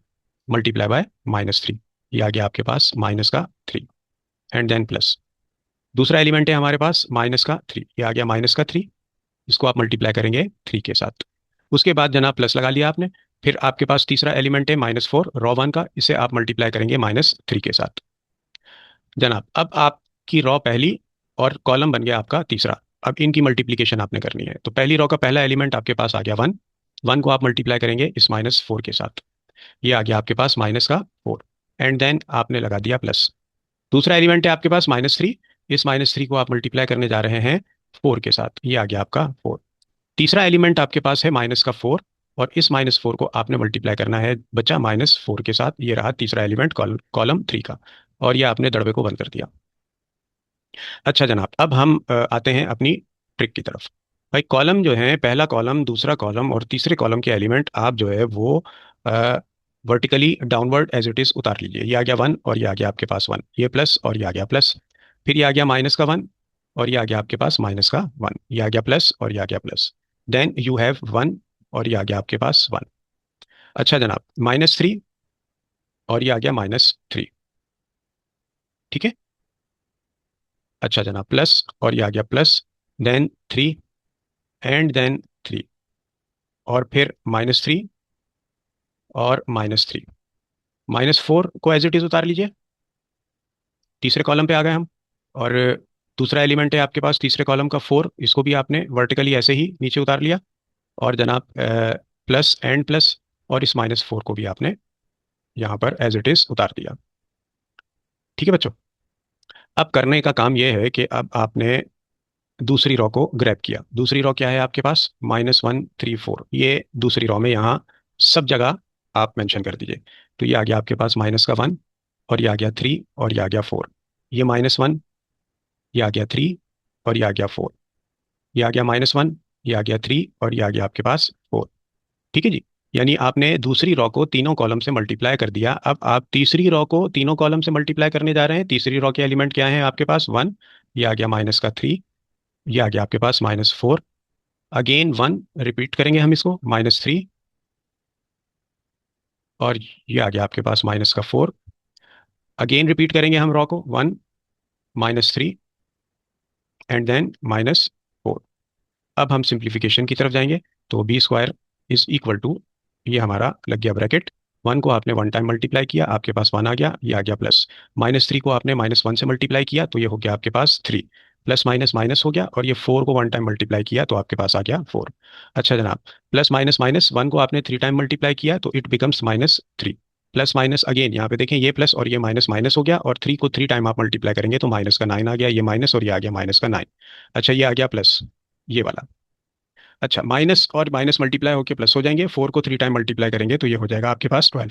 multiply by minus three, ये आ गया आपके पास माइनस का थ्री एंड देन प्लस। दूसरा एलिमेंट है हमारे पास माइनस का थ्री, ये आ गया माइनस का थ्री, इसको आप मल्टीप्लाई करेंगे थ्री के साथ। उसके बाद जनाब प्लस लगा लिया आपने। फिर आपके पास तीसरा एलिमेंट है माइनस फोर रॉ वन का, इसे आप मल्टीप्लाई करेंगे माइनस थ्री के साथ। जनाब अब आपकी रॉ पहली और कॉलम बन गया आपका तीसरा। अब इनकी मल्टीप्लिकेशन आपने करनी है। तो पहली रॉ का पहला एलिमेंट आपके पास आ गया वन, वन को आप मल्टीप्लाई करेंगे इस माइनस फोर के साथ, ये आ गया आपके पास माइनस का फोर एंड देन आपने लगा दिया प्लस। दूसरा एलिमेंट है आपके पास माइनस थ्री, इस माइनस थ्री को आप मल्टीप्लाई करने जा रहे हैं फोर के साथ, ये आ गया आपका फोर। तीसरा एलिमेंट आपके पास है माइनस का फोर, और इस माइनस फोर को आपने मल्टीप्लाई करना है बच्चा माइनस फोर के साथ, ये रहा तीसरा एलिमेंट कॉलम थ्री का, और ये आपने दड़बे को बंद कर दिया। अच्छा जनाब, अब हम आते हैं अपनी ट्रिक की तरफ। भाई कॉलम जो है, पहला कॉलम दूसरा कॉलम और तीसरे कॉलम के एलिमेंट आप जो है वो vertically downward as it is उतार लीजिए। ये आ गया वन और ये आ गया आपके पास वन, ये प्लस और ये आ गया प्लस, फिर ये आ गया माइनस का वन और ये आ गया आपके पास माइनस का वन, ये आ गया प्लस और ये आ गया plus, then you have one और ये आ गया आपके पास वन। अच्छा जनाब, माइनस थ्री और ये आ गया माइनस थ्री। ठीक है। अच्छा जनाब, प्लस और ये आ गया प्लस, देन 3 एंड देन 3 और फिर -3 और -3। -4 को एज इट इज उतार लीजिए, तीसरे कॉलम पे आ गए हम। और दूसरा एलिमेंट है आपके पास तीसरे कॉलम का 4, इसको भी आपने वर्टिकली ऐसे ही नीचे उतार लिया। और जनाब प्लस एंड प्लस, और इस -4 को भी आपने यहाँ पर एज इट इज उतार दिया। ठीक है बच्चों, अब करने का काम यह है कि अब आपने दूसरी रो को ग्रैब किया। दूसरी रो क्या है आपके पास? -1 3 4, ये दूसरी रो में यहाँ सब जगह आप मेंशन कर दीजिए। तो ये आ गया आपके पास -1, और ये आ गया 3, और ये आ गया 4। ये -1, ये आ गया 3, और ये आ गया 4। ये आ गया -1, ये आ गया 3, और ये आ गया आपके पास 4। ठीक है जी। यानी आपने दूसरी रो को तीनों कॉलम से मल्टीप्लाई कर दिया। अब आप तीसरी रो को तीनों कॉलम से मल्टीप्लाई करने जा रहे हैं। तीसरी रो के एलिमेंट क्या है आपके पास? 1, ये आ गया -3, ये आ गया आपके पास -4। अगेन 1 रिपीट करेंगे हम इसको, -3, और ये आ गया आपके पास -4। अगेन रिपीट करेंगे हम रॉ को, 1 -3 एंड देन -4। अब हम सिंप्लीफिकेशन की तरफ जाएंगे। तो b² इज इक्वल टू, ये हमारा लग गया ब्रैकेट। 1 को आपने 1 टाइम मल्टीप्लाई किया, आपके पास 1 आ गया, ये आ गया प्लस। -3 को आपने -1 से मल्टीप्लाई किया, तो ये हो गया आपके पास 3, प्लस माइनस माइनस हो गया। और ये 4 को 1 टाइम मल्टीप्लाई किया, तो आपके पास आ गया 4। अच्छा जनाब, प्लस माइनस माइनस 1 को आपने 3 टाइम मल्टीप्लाई किया, तो it becomes -3। Plus minus again यहाँ पे देखें, ये प्लस और ये माइनस माइनस हो गया, और 3 को 3 टाइम आप मल्टीप्लाई करेंगे तो माइनस का 9 आ गया, ये माइनस और ये आ गया -9। अच्छा, ये आ गया प्लस, ये वाला। अच्छा, माइनस और माइनस मल्टीप्लाई होकर प्लस हो जाएंगे। 4 को 3 टाइम मल्टीप्लाई करेंगे तो ये हो जाएगा आपके पास 12।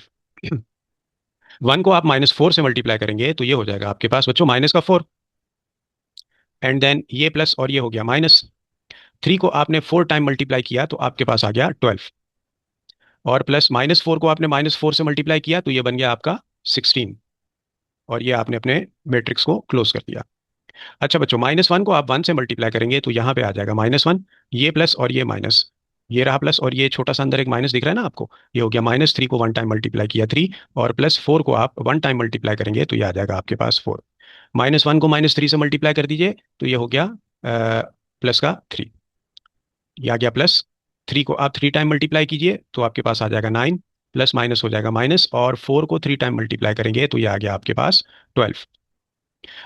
1 को आप -4 से मल्टीप्लाई करेंगे तो ये हो जाएगा आपके पास बच्चों माइनस का 4। एंड देन ये प्लस और ये हो गया माइनस। 3 को आपने 4 टाइम मल्टीप्लाई किया तो आपके पास आ गया 12। और प्लस -4 को आपने -4 से मल्टीप्लाई किया तो ये बन गया आपका 16। और ये आपने अपने मैट्रिक्स को क्लोज कर दिया। अच्छा बच्चों, -1 को आप 1 से मल्टीप्लाई करेंगे तो यहाँ पे आ जाएगा -1, ये प्लस और ये माइनस, ये रहा प्लस, और ये छोटा सा अंदर एक माइनस दिख रहा है ना आपको, ये हो गया -3 को 1 टाइम मल्टीप्लाई किया 3, और +4 को आप 1 टाइम मल्टीप्लाई करेंगे तो ये आ जाएगा आपके पास 4। -1 को -3 से मल्टीप्लाई कर दीजिए तो ये हो गया प्लस का 3, ये आ गया प्लस। 3 को आप 3 टाइम मल्टीप्लाई कीजिए तो आपके पास आ जाएगा 9, प्लस माइनस हो जाएगा माइनस, और 4 को 3 टाइम मल्टीप्लाई करेंगे तो ये आ गया आपके पास 12।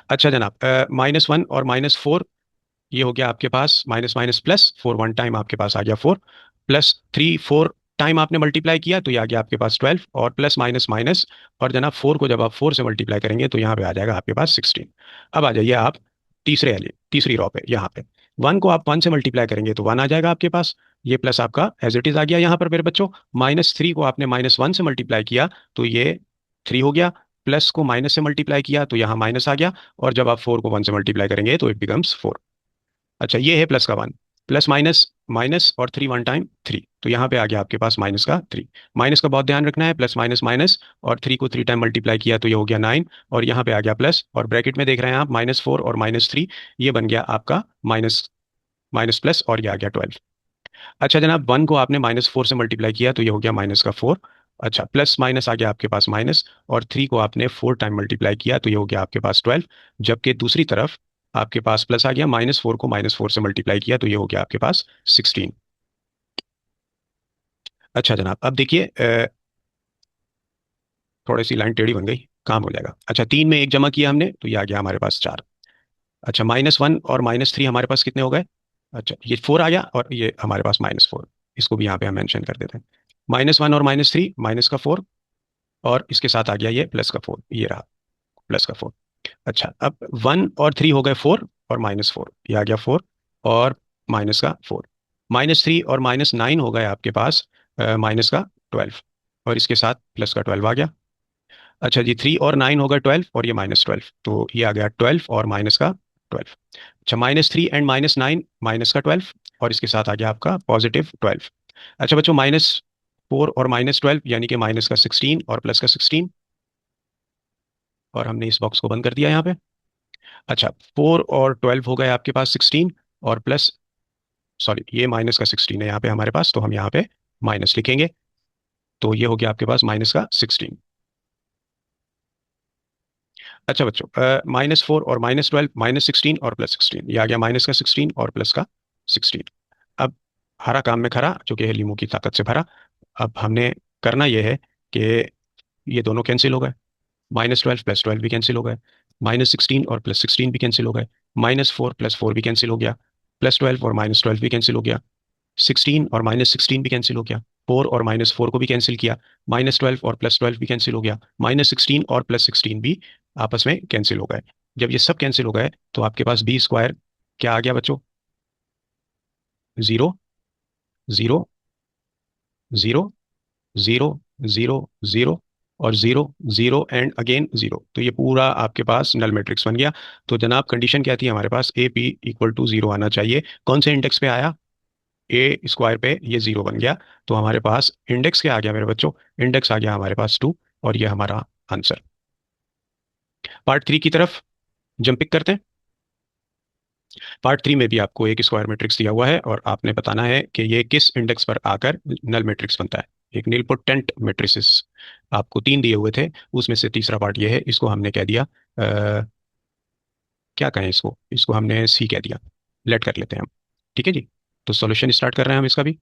अच्छा जनाब, -1 और -4, ये हो गया आपके पास माइनस माइनस प्लस, 4 1 टाइम आपके पास आ गया 4, प्लस 3 4 टाइम आपने मल्टीप्लाई किया तो ये आ गया आपके पास 12, और प्लस माइनस माइनस। और जनाब 4 को जब आप 4 से मल्टीप्लाई करेंगे तो यहाँ पे आ जाएगा आपके पास 16। अब आ जाइए आप तीसरी रॉ पे, यहाँ पे 1 को आप 1 से मल्टीप्लाई करेंगे तो 1 आ जाएगा आपके पास, ये प्लस आपका एज इट इज आ गया यहाँ पर मेरे बच्चों। -3 को आपने -1 से मल्टीप्लाई किया तो ये 3 हो गया, प्लस को माइनस से मल्टीप्लाई किया तो यहाँ माइनस आ गया, और जब आप 4 को 1 से मल्टीप्लाई करेंगे तो इट बिकम्स 4। अच्छा, ये है प्लस का 1, प्लस माइनस माइनस, और 3 1 टाइम 3, तो यहाँ पे आ गया आपके पास माइनस का 3। माइनस का बहुत ध्यान रखना है, प्लस माइनस माइनस, और 3 को 3 टाइम मल्टीप्लाई किया तो ये हो गया 9, और यहाँ पे आ गया प्लस, और ब्रैकेट में देख रहे हैं आप -4 और -3, ये बन गया आपका माइनस माइनस प्लस, और ये आ गया 12। अच्छा जनाब, 1 को आपने -4 से मल्टीप्लाई किया तो ये हो गया माइनस का 4। अच्छा, प्लस माइनस आ गया आपके पास माइनस, और 3 को आपने 4 टाइम मल्टीप्लाई किया तो ये हो गया आपके पास 12। जबकि दूसरी तरफ आपके पास प्लस आ गया, -4 को -4 से मल्टीप्लाई किया तो ये हो गया आपके पास 16। अच्छा जनाब, अब देखिए थोड़ी सी लाइन टेढ़ी बन गई, काम हो जाएगा। अच्छा, 3 में 1 जमा किया हमने तो ये आ गया हमारे पास 4। अच्छा, -1 और -3 हमारे पास कितने हो गए? अच्छा, ये 4 आ गया, और ये हमारे पास -4, इसको भी यहाँ पे हम मेंशन कर देते हैं। -1 और -3, माइनस का 4, और इसके साथ आ गया ये प्लस का 4, ये रहा प्लस का 4। अच्छा, अब 1 और 3 हो गए 4 और -4, ये आ गया 4 और माइनस का 4। -3 और -9 हो गए आपके पास माइनस का 12, और इसके साथ प्लस का 12 आ गया। अच्छा जी, 3 और 9 हो गए 12, और ये -12, तो ये आ गया 12 और माइनस का 12। अच्छा, -3 एंड -9, माइनस का 12, और इसके साथ आ गया आपका +12। अच्छा बच्चों, -4 और -12 यानी कि माइनस का 16 और प्लस का 16, और हमने इस बॉक्स को बंद कर दिया यहाँ पे। अच्छा, 4 और 12 हो गए आपके पास 16, और प्लस, सॉरी ये माइनस का 16 है यहाँ पे हमारे पास, तो हम यहाँ पे माइनस लिखेंगे, तो ये हो गया आपके पास माइनस का 16। अच्छा बच्चों, -4 और -12, -16 और +16, ये आ गया माइनस का 16 और प्लस का 16। अब हरा काम में खरा, जो कि है लीमू की ताकत से भरा। अब हमने करना यह है कि ये दोनों कैंसिल हो गए, -12 प्लस 12 भी कैंसिल हो गए, -16 और +16 भी कैंसिल हो गए, -4 प्लस 4 भी कैंसिल हो गया, +12 और -12 भी कैंसिल हो गया, 16 और -16 भी कैंसिल हो गया, 4 और -4 को भी कैंसिल किया, -12 और +12 भी कैंसिल हो गया, -16 और +16 भी आपस में कैंसिल हो गए। जब ये सब कैंसिल हो गए तो आपके पास बी स्क्वायर क्या आ गया बच्चों? Zero, zero, zero, zero, zero, zero और zero, zero and again zero. तो ये पूरा आपके पास नल मैट्रिक्स बन गया। तो जनाब कंडीशन क्या थी हमारे पास? A P equal to zero आना चाहिए। कौन से इंडेक्स पे आया? ए स्क्वायर पे ये जीरो बन गया। तो हमारे पास इंडेक्स क्या आ गया मेरे बच्चों? इंडेक्स आ गया हमारे पास 2, और ये हमारा आंसर। पार्ट 3 की तरफ जंपिंग करते हैं। पार्ट 3 में भी आपको एक स्क्वायर मैट्रिक्स दिया हुआ है और आपने बताना है कि ये किस इंडेक्स पर आकर नल मैट्रिक्स बनता है। एक नीलपोटेंट मैट्रिसेस आपको 3 दिए हुए थे, उसमें से तीसरा पार्ट ये है। इसको हमने कह दिया क्या कहें इसको? इसको हमने सी कह दिया। लेट कर लेते हैं हम। ठीक है जी। तो सॉल्यूशन स्टार्ट कर रहे हैं हम इसका भी।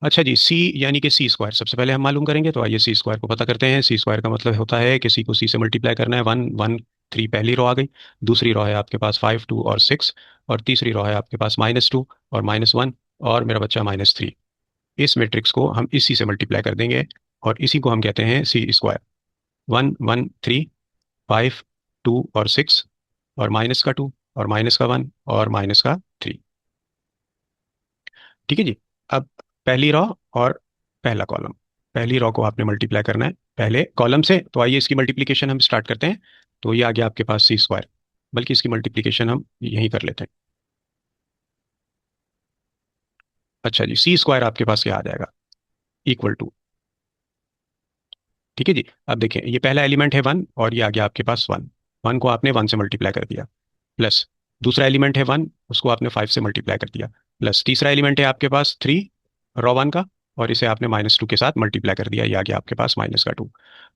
अच्छा जी, सी यानी कि सी स्क्वायर सबसे पहले हम मालूम करेंगे। तो आइए सी स्क्वायर को पता करते हैं। सी स्क्वायर का मतलब होता है कि सी को सी से मल्टीप्लाई करना है। 1 1 3 पहली रो आ गई। दूसरी रो है आपके पास 5 2 और 6। और तीसरी रो है आपके पास -2 और -1 और मेरा बच्चा -3। इस मैट्रिक्स को हम इसी से मल्टीप्लाई कर देंगे और इसी को हम कहते हैं सी स्क्वायर। 1 1 3, 5 2 और 6 और -2 और -1 और -3। ठीक है जी। अब पहली रो और पहला कॉलम, पहली रो को आपने मल्टीप्लाई करना है पहले कॉलम से। तो आइए इसकी मल्टीप्लिकेशन हम स्टार्ट करते हैं। तो ये आ गया आपके पास सी स्क्वायर, बल्कि इसकी मल्टीप्लिकेशन हम यहीं कर लेते हैं। अच्छा जी, सी स्क्वायर आपके पास क्या आ जाएगा? इक्वल टू, ठीक है जी। अब देखें, ये पहला एलिमेंट है 1 और ये आ गया आपके पास 1। 1 को आपने 1 से मल्टीप्लाई कर दिया, प्लस दूसरा एलिमेंट है 1, उसको आपने 5 से मल्टीप्लाई कर दिया, प्लस तीसरा एलिमेंट है आपके पास 3 रो 1 का, और इसे आपने -2 के साथ मल्टीप्लाई कर दिया, ये आ गया आपके पास -2।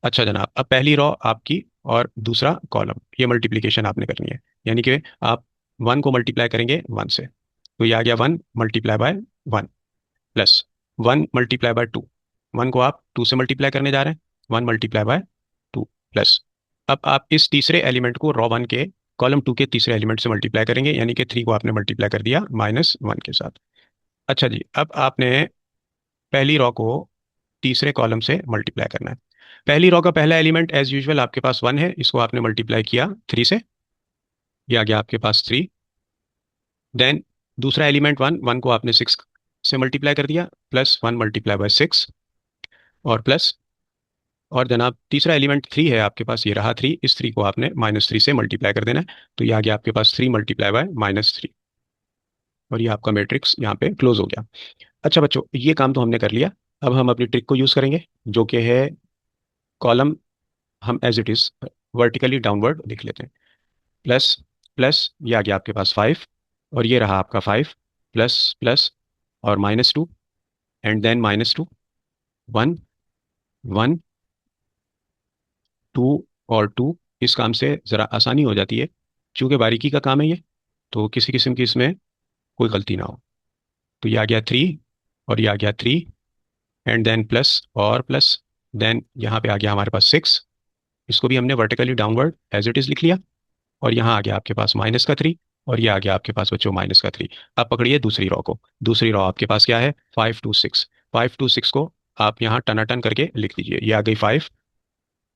अच्छा जनाब, अब पहली रो आपकी और दूसरा कॉलम, ये मल्टीप्लीकेशन आपने करनी है। यानी कि आप 1 को मल्टीप्लाई करेंगे 1 से, तो ये आ गया 1 multiply by 1, plus 1 multiply by 2। 1 को आप 2 से मल्टीप्लाई करने जा रहे हैं, 1 मल्टीप्लाई बाय 2, प्लस अब आप इस तीसरे एलिमेंट को रो 1 के कॉलम 2 के तीसरे एलिमेंट से मल्टीप्लाई करेंगे, यानी कि 3 को आपने मल्टीप्लाई कर दिया -1 के साथ। अच्छा जी, अब आपने पहली रो को तीसरे कॉलम से मल्टीप्लाई करना है। पहली रो का पहला एलिमेंट एज यूजुअल आपके पास 1 है, इसको आपने मल्टीप्लाई किया 3 से, ये आ गया आपके पास 3। देन दूसरा एलिमेंट 1, 1 को आपने 6 से मल्टीप्लाई कर दिया, प्लस 1 मल्टीप्लाई बाय 6 और प्लस, और जनाब तीसरा एलिमेंट 3 है आपके पास, ये रहा 3, इस 3 को आपने -3 से मल्टीप्लाई कर देना है। तो ये आ गया आपके पास 3 मल्टीप्लाई बाय -3, और ये आपका मैट्रिक्स यहाँ पे क्लोज हो गया। अच्छा बच्चों, ये काम तो हमने कर लिया। अब हम अपनी ट्रिक को यूज़ करेंगे, जो कि है कॉलम हम as it is vertically downward लिख लेते हैं। प्लस प्लस, ये आ गया आपके पास 5, और ये रहा आपका 5, प्लस प्लस और -2 एंड देन -2, 1 1 2 और 2। इस काम से ज़रा आसानी हो जाती है, चूंकि बारीकी का काम है ये, तो किसी किस्म की इसमें कोई गलती ना हो। तो ये आ गया 3 और ये आ गया 3 एंड देन प्लस और प्लस, देन यहाँ पे आ गया हमारे पास 6, इसको भी हमने vertically downward as it is लिख लिया, और यहाँ आ गया आपके पास -3, और ये आ गया आपके पास बच्चों -3। अब पकड़िए दूसरी रॉ को। दूसरी रॉ आपके पास क्या है? 5 2 6। 5 2 6 को आप यहाँ टनाटन करके लिख दीजिए। ये आ गई 5,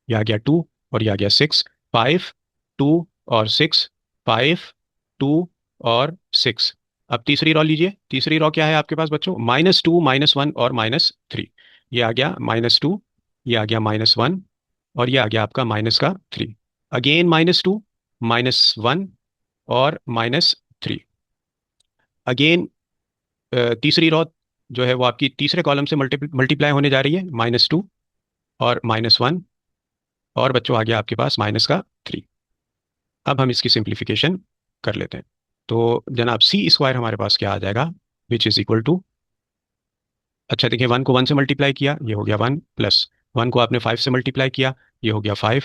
ये आ गया 2 और ये आ गया 6। 5 2 और 6, 5 2 और 6। अब तीसरी रॉ लीजिए। तीसरी रॉ क्या है आपके पास बच्चों? -2 -1 और -3। ये आ गया -2, ये आ गया -1 और ये आ गया आपका माइनस का 3। अगेन -2 -1 और -3। अगेन तीसरी रो जो है वो आपकी तीसरे कॉलम से मल्टीप्लाई होने जा रही है, -2 और -1, और बच्चों आ गया आपके पास -3। अब हम इसकी सिंप्लीफिकेशन कर लेते हैं। तो जनाब सी स्क्वायर हमारे पास क्या आ जाएगा? विच इज इक्वल टू, अच्छा देखिए, 1 को 1 से मल्टीप्लाई किया, ये हो गया 1, प्लस 1 को आपने 5 से मल्टीप्लाई किया, ये हो गया 5,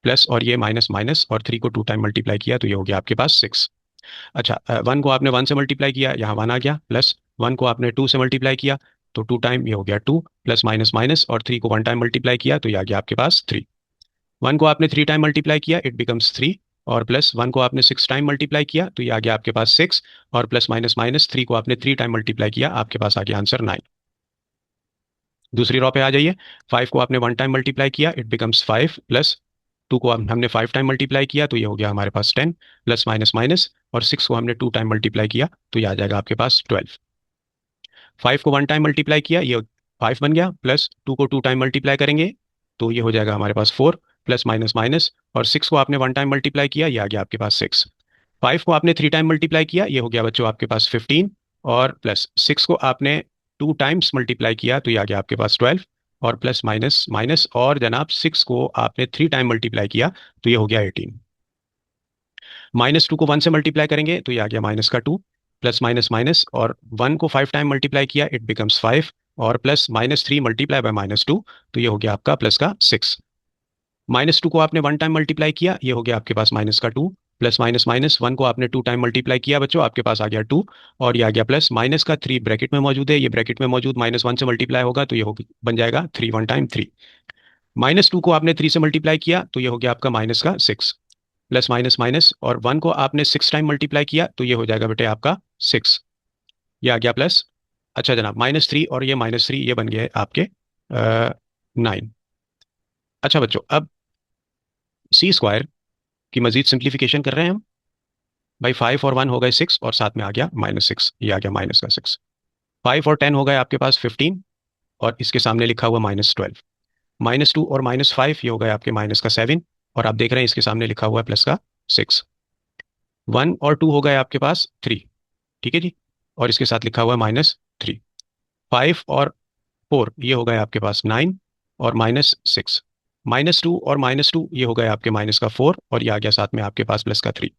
प्लस और ये माइनस माइनस, और 3 को 2 टाइम मल्टीप्लाई किया तो ये हो गया आपके पास 6। अच्छा, 1 को आपने 1 से मल्टीप्लाई किया, यहाँ 1 आ गया, प्लस 1 को आपने 2 से मल्टीप्लाई किया तो 2 टाइम ये हो गया 2, प्लस माइनस माइनस, और 3 को 1 टाइम मल्टीप्लाई किया तो ये आ गया आपके पास 3। 1 को आपने 3 टाइम मल्टीप्लाई किया, इट बिकम्स 3, और प्लस 1 को आपने 6 टाइम मल्टीप्लाई किया तो ये आ गया आपके पास 6, और प्लस माइनस माइनस 3 को आपने 3 टाइम मल्टीप्लाई किया, आपके पास आ गया आंसर 9। दूसरी रॉ पे आ जाइए। 5 को आपने 1 टाइम मल्टीप्लाई किया, इट बिकम्स 5, प्लस 2 को हमने 5 टाइम मल्टीप्लाई किया तो ये हो गया हमारे पास 10, प्लस माइनस माइनस, और 6 को हमने 2 टाइम मल्टीप्लाई किया तो ये आ जाएगा आपके पास 12। 5 को 1 टाइम मल्टीप्लाई किया, ये 5 बन गया, प्लस 2 को 2 टाइम मल्टीप्लाई करेंगे तो ये हो जाएगा हमारे पास 4, प्लस माइनस माइनस, और 6 को आपने 1 टाइम मल्टीप्लाई किया, ये आ गया आपके पास 6। 5 को आपने 3 टाइम मल्टीप्लाई किया, ये हो गया बच्चों आपके पास 15, और प्लस 6 को आपने 2 टाइम्स मल्टीप्लाई किया तो ये आ गया आपके पास 12, और प्लस माइनस माइनस, और जनाब 6 को आपने 3 टाइम मल्टीप्लाई किया तो ये हो गया 18। -2 को 1 से मल्टीप्लाई करेंगे तो ये आ गया -2, प्लस माइनस माइनस, और 1 को 5 टाइम मल्टीप्लाई किया, इट बिकम्स 5, और प्लस -3 मल्टीप्लाई बाय -2 तो ये हो गया आपका प्लस का 6। -2 को आपने 1 टाइम मल्टीप्लाई किया, ये हो गया आपके पास -2, प्लस माइनस माइनस, 1 को आपने 2 टाइम मल्टीप्लाई किया बच्चों, आपके पास आ गया 2, और ये आ गया प्लस माइनस का 3 ब्रैकेट में मौजूद है, ये ब्रैकेट में मौजूद -1 से मल्टीप्लाई होगा तो ये बन जाएगा 3 1 टाइम 3। -2 को आपने 3 से मल्टीप्लाई किया तो ये हो गया आपका माइनस का 6, प्लस माइनस माइनस, और 1 को आपने 6 टाइम मल्टीप्लाई किया तो ये हो जाएगा बेटे आपका 6, ये आ गया प्लस। अच्छा जनाब, -3 और ये -3 ये बन गए आपके 9। अच्छा बच्चों, अब सी स्क्वायर की मजीद सिंप्लीफिकेशन कर रहे हैं हम। भाई 5 और 1 हो गए 6, और साथ में आ गया -6, ये आ गया माइनस का 6। 5 और 10 हो गए आपके पास 15, और इसके सामने लिखा हुआ -12। -2 और -5 ये हो गए आपके माइनस का 7, और आप देख रहे हैं इसके सामने लिखा हुआ है प्लस का 6। 1 और 2 हो गए आपके पास 3, ठीक है जी, और इसके साथ लिखा हुआ है -3। 5 और 4 ये हो गए आपके पास 9, और -6। -2 और -2 ये हो गए आपके माइनस का 4, और ये आ गया साथ में आपके पास प्लस का 3।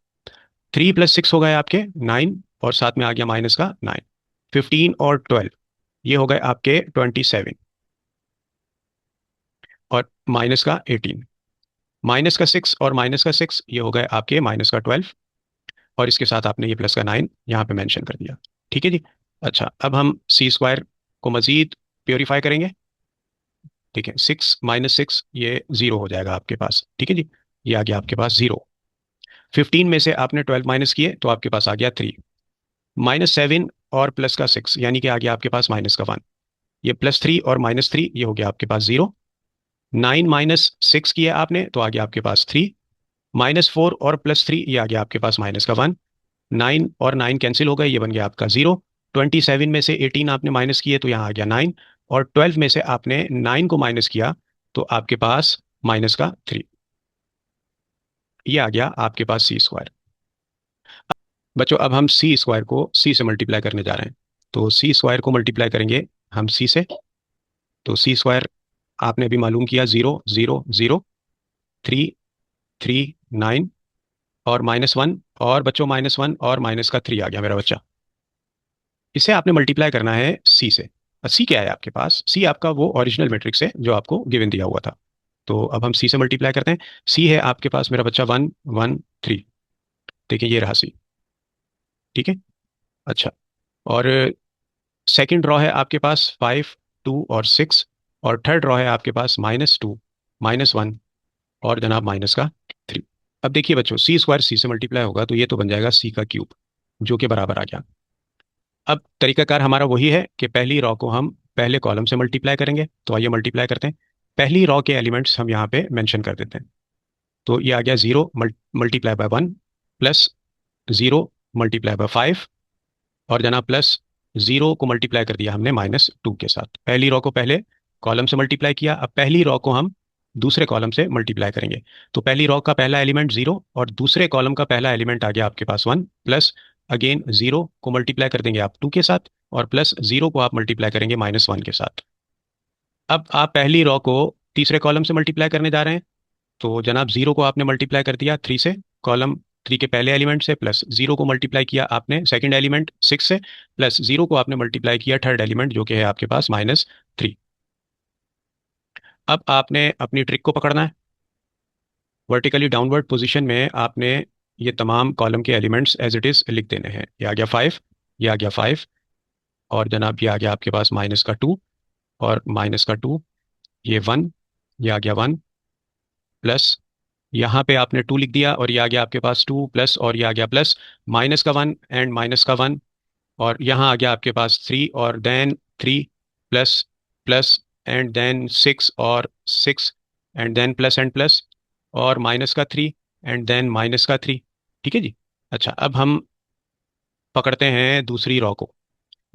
3 प्लस 6 हो गए आपके 9, और साथ में आ गया माइनस का 9। 15 और 12 ये हो गए आपके 27, और माइनस का 18। माइनस का 6 और माइनस का 6 ये हो गए आपके माइनस का 12, और इसके साथ आपने ये प्लस का 9 यहाँ पे मेंशन कर दिया, ठीक है जी। अच्छा, अब हम सी स्क्वायर को मजीद प्योरीफाई करेंगे। ठीक है, 6 -6 ये 0 हो जाएगा आपके पास, ठीक है जी, ये आ गया आपके पास 0। 15 में से आपने 12 माइनस किए तो आपके पास आ गया 3। -7 और प्लस का 6 यानी कि आ गया आपके पास माइनस का 1। ये +3 और -3 ये हो गया आपके पास 0। 9 -6 किया आपने तो आ गया आपके पास 3। -4 और +3 ये आ गया आपके पास माइनस का 1। 9 और 9 कैंसिल हो गए, ये बन गया आपका 0। 27 में से 18 आपने माइनस किए तो यहाँ आ गया 9, और 12 में से आपने 9 को माइनस किया तो आपके पास माइनस का 3। ये आ गया आपके पास सी स्क्वायर। बच्चों, अब हम सी स्क्वायर को सी से मल्टीप्लाई करने जा रहे हैं। तो सी स्क्वायर को मल्टीप्लाई करेंगे हम सी से। तो सी स्क्वायर आपने अभी मालूम किया 0 0 0, 3 3 9, और -1, और बच्चों -1 और माइनस का 3 आ गया मेरा बच्चा। इसे आपने मल्टीप्लाई करना है सी से। सी क्या है आपके पास? सी आपका वो ओरिजिनल मैट्रिक्स है जो आपको गिवन दिया हुआ था। तो अब हम सी से मल्टीप्लाई करते हैं। सी है आपके पास मेरा बच्चा 1 1 3। देखिए ये रहा सी, ठीक है। अच्छा, और सेकंड रॉ है आपके पास 5 2 और 6, और थर्ड रॉ है आपके पास -2 -1, और जनाब माइनस का 3। अब देखिए बच्चों, सी स्क्वायर सी से मल्टीप्लाई होगा तो ये तो बन जाएगा सी का क्यूब, जो कि बराबर आ गया। अब तरीकाकार हमारा वही है कि पहली रॉ को हम पहले कॉलम से मल्टीप्लाई करेंगे। तो आइए मल्टीप्लाई करते हैं। पहली रॉ के एलिमेंट्स हम यहाँ पे मेंशन कर देते हैं। तो ये आ गया 0 multiply by 1, plus 0 multiply by 5, और जनाब प्लस 0 को मल्टीप्लाई कर दिया हमने -2 के साथ। पहली रॉ को पहले कॉलम से मल्टीप्लाई किया, अब पहली रॉ को हम दूसरे कॉलम से मल्टीप्लाई करेंगे। तो पहली रॉ का पहला एलिमेंट 0, और दूसरे कॉलम का पहला एलिमेंट आ गया आपके पास 1, प्लस अगेन 0 को मल्टीप्लाई कर देंगे आप 2 के साथ, और प्लस 0 को आप मल्टीप्लाई करेंगे -1 के साथ। अब आप पहली रॉ को तीसरे कॉलम से मल्टीप्लाई करने जा रहे हैं। तो जनाब 0 को आपने मल्टीप्लाई कर दिया 3 से, कॉलम 3 के पहले एलिमेंट से, प्लस 0 को मल्टीप्लाई किया आपने सेकंड एलिमेंट 6 से, प्लस 0 को आपने मल्टीप्लाई किया थर्ड एलिमेंट जो कि है आपके पास -3। अब आपने अपनी ट्रिक को पकड़ना है। वर्टिकली डाउनवर्ड पोजीशन में आपने ये तमाम कॉलम के एलिमेंट्स एज इट इज़ लिख देने हैं। ये आ गया 5, ये आ गया 5, और जनाब ये आ गया आपके पास -2, और -2, ये 1, ये आ गया 1, प्लस यहाँ पे आपने 2 लिख दिया, और ये आ गया आपके पास 2, प्लस और ये आ गया प्लस, -1 एंड -1, और यहाँ आ गया आपके पास 3, और then 3, plus plus, and then 6, और 6, and then plus and plus, और -3, एंड देन -3। ठीक है जी। अच्छा, अब हम पकड़ते हैं दूसरी रॉ को।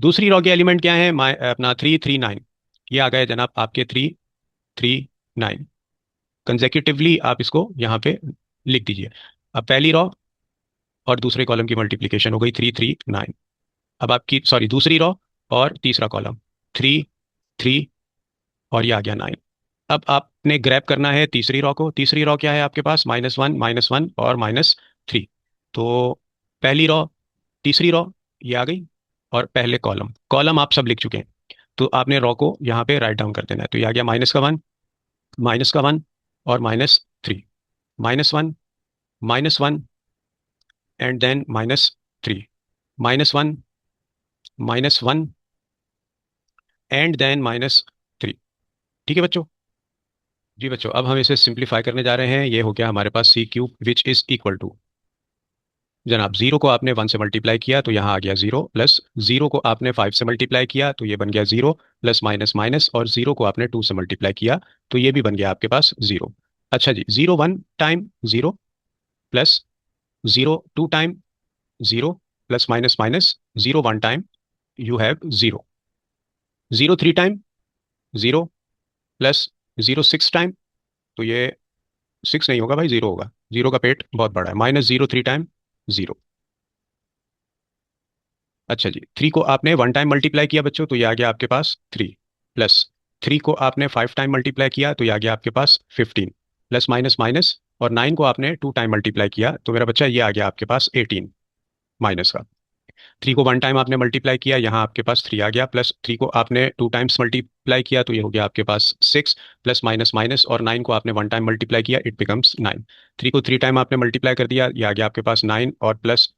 दूसरी रॉ के एलिमेंट क्या है? अपना 3, 3, 9। ये आ गए जनाब आपके 3, 3, 9। कंजेक्यूटिवली आप इसको यहाँ पे लिख दीजिए। अब पहली रॉ और दूसरे कॉलम की मल्टीप्लिकेशन हो गई 3, 3, 9। अब आपकी सॉरी दूसरी रो और तीसरा कॉलम, 3, 3, और ये आ गया 9। अब आपने ग्रैब करना है तीसरी रो को। तीसरी रो क्या है आपके पास? -1, -1 और -3। तो पहली रो, तीसरी रो, ये आ गई, और पहले कॉलम, कॉलम आप सब लिख चुके हैं। तो आपने रो को यहाँ पे राइट डाउन कर देना है। तो ये आ गया -1, -1 और -3, -1, -1, एंड देन -3, -1, -1, एंड देन -3। ठीक है बच्चों? जी बच्चों, अब हम इसे सिंप्लीफाई करने जा रहे हैं। ये हो गया हमारे पास c³ which is equal to, जनाब 0 को आपने 1 से मल्टीप्लाई किया तो यहाँ आ गया 0, प्लस 0 को आपने 5 से मल्टीप्लाई किया तो ये बन गया 0, प्लस माइनस माइनस, और 0 को आपने 2 से मल्टीप्लाई किया तो ये भी बन गया आपके पास 0। अच्छा जी, 0 1 time 0, plus 0 2 time 0, plus minus minus, 0 1 time you have 0, 0 3 time 0, plus 0 6 time, तो ये 6 नहीं होगा भाई, 0 होगा, 0 का पेट बहुत बड़ा है, -0 3 टाइम 0। अच्छा जी, 3 को आपने 1 टाइम मल्टीप्लाई किया बच्चों तो ये आ गया आपके पास 3, प्लस 3 को आपने 5 टाइम मल्टीप्लाई किया तो ये आ गया आपके पास 15, प्लस माइनस माइनस, और 9 को आपने 2 टाइम मल्टीप्लाई किया तो मेरा बच्चा ये आ गया आपके पास 18, माइनस का। 3 को 1 टाइम आपने मल्टीप्लाई किया, यहाँ आपके पास 3 आ गया, प्लस 3 को आपने 2 टाइम्स मल्टीप्लाई किया तो ये हो गया आपके पास 6, प्लस माइनस माइनस, और 9 को आपने 1 टाइम मल्टीप्लाई किया, इट बिकम्स 9। 3 को 3 टाइम आपने मल्टीप्लाई कर दिया, ये आ गया आपके पास 9, और प्लस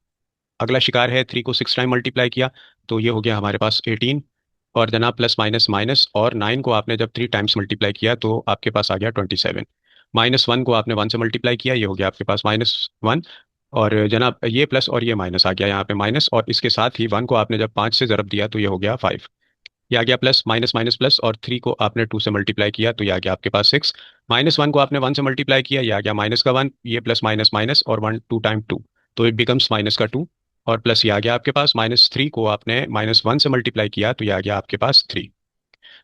अगला शिकार है, 3 को 6 टाइम मल्टीप्लाई किया तो ये हो गया हमारे पास 18, और जनाब प्लस माइनस माइनस, और 9 को आपने जब 3 टाइम्स मल्टीप्लाई किया तो आपके पास आ गया 27। -1 को आपने 1 से मल्टीप्लाई किया, ये हो गया आपके पास -1, और जनाब ये प्लस और ये माइनस आ गया यहाँ पे माइनस, और इसके साथ ही 1 को आपने जब 5 से ज़रब दिया तो ये हो गया 5। ये आ गया प्लस माइनस माइनस प्लस, और 3 को आपने 2 से मल्टीप्लाई किया तो ये आ गया आपके पास 6। -1 को आपने 1 से मल्टीप्लाई किया, ये आ गया माइनस का 1, ये प्लस माइनस माइनस, और 1 2 टाइम 2, तो इट बिकम्स माइनस का 2, और प्लस ये आ गया आपके पास -3 को आपने -1 से मल्टीप्लाई किया तो ये आ गया आपके पास 3,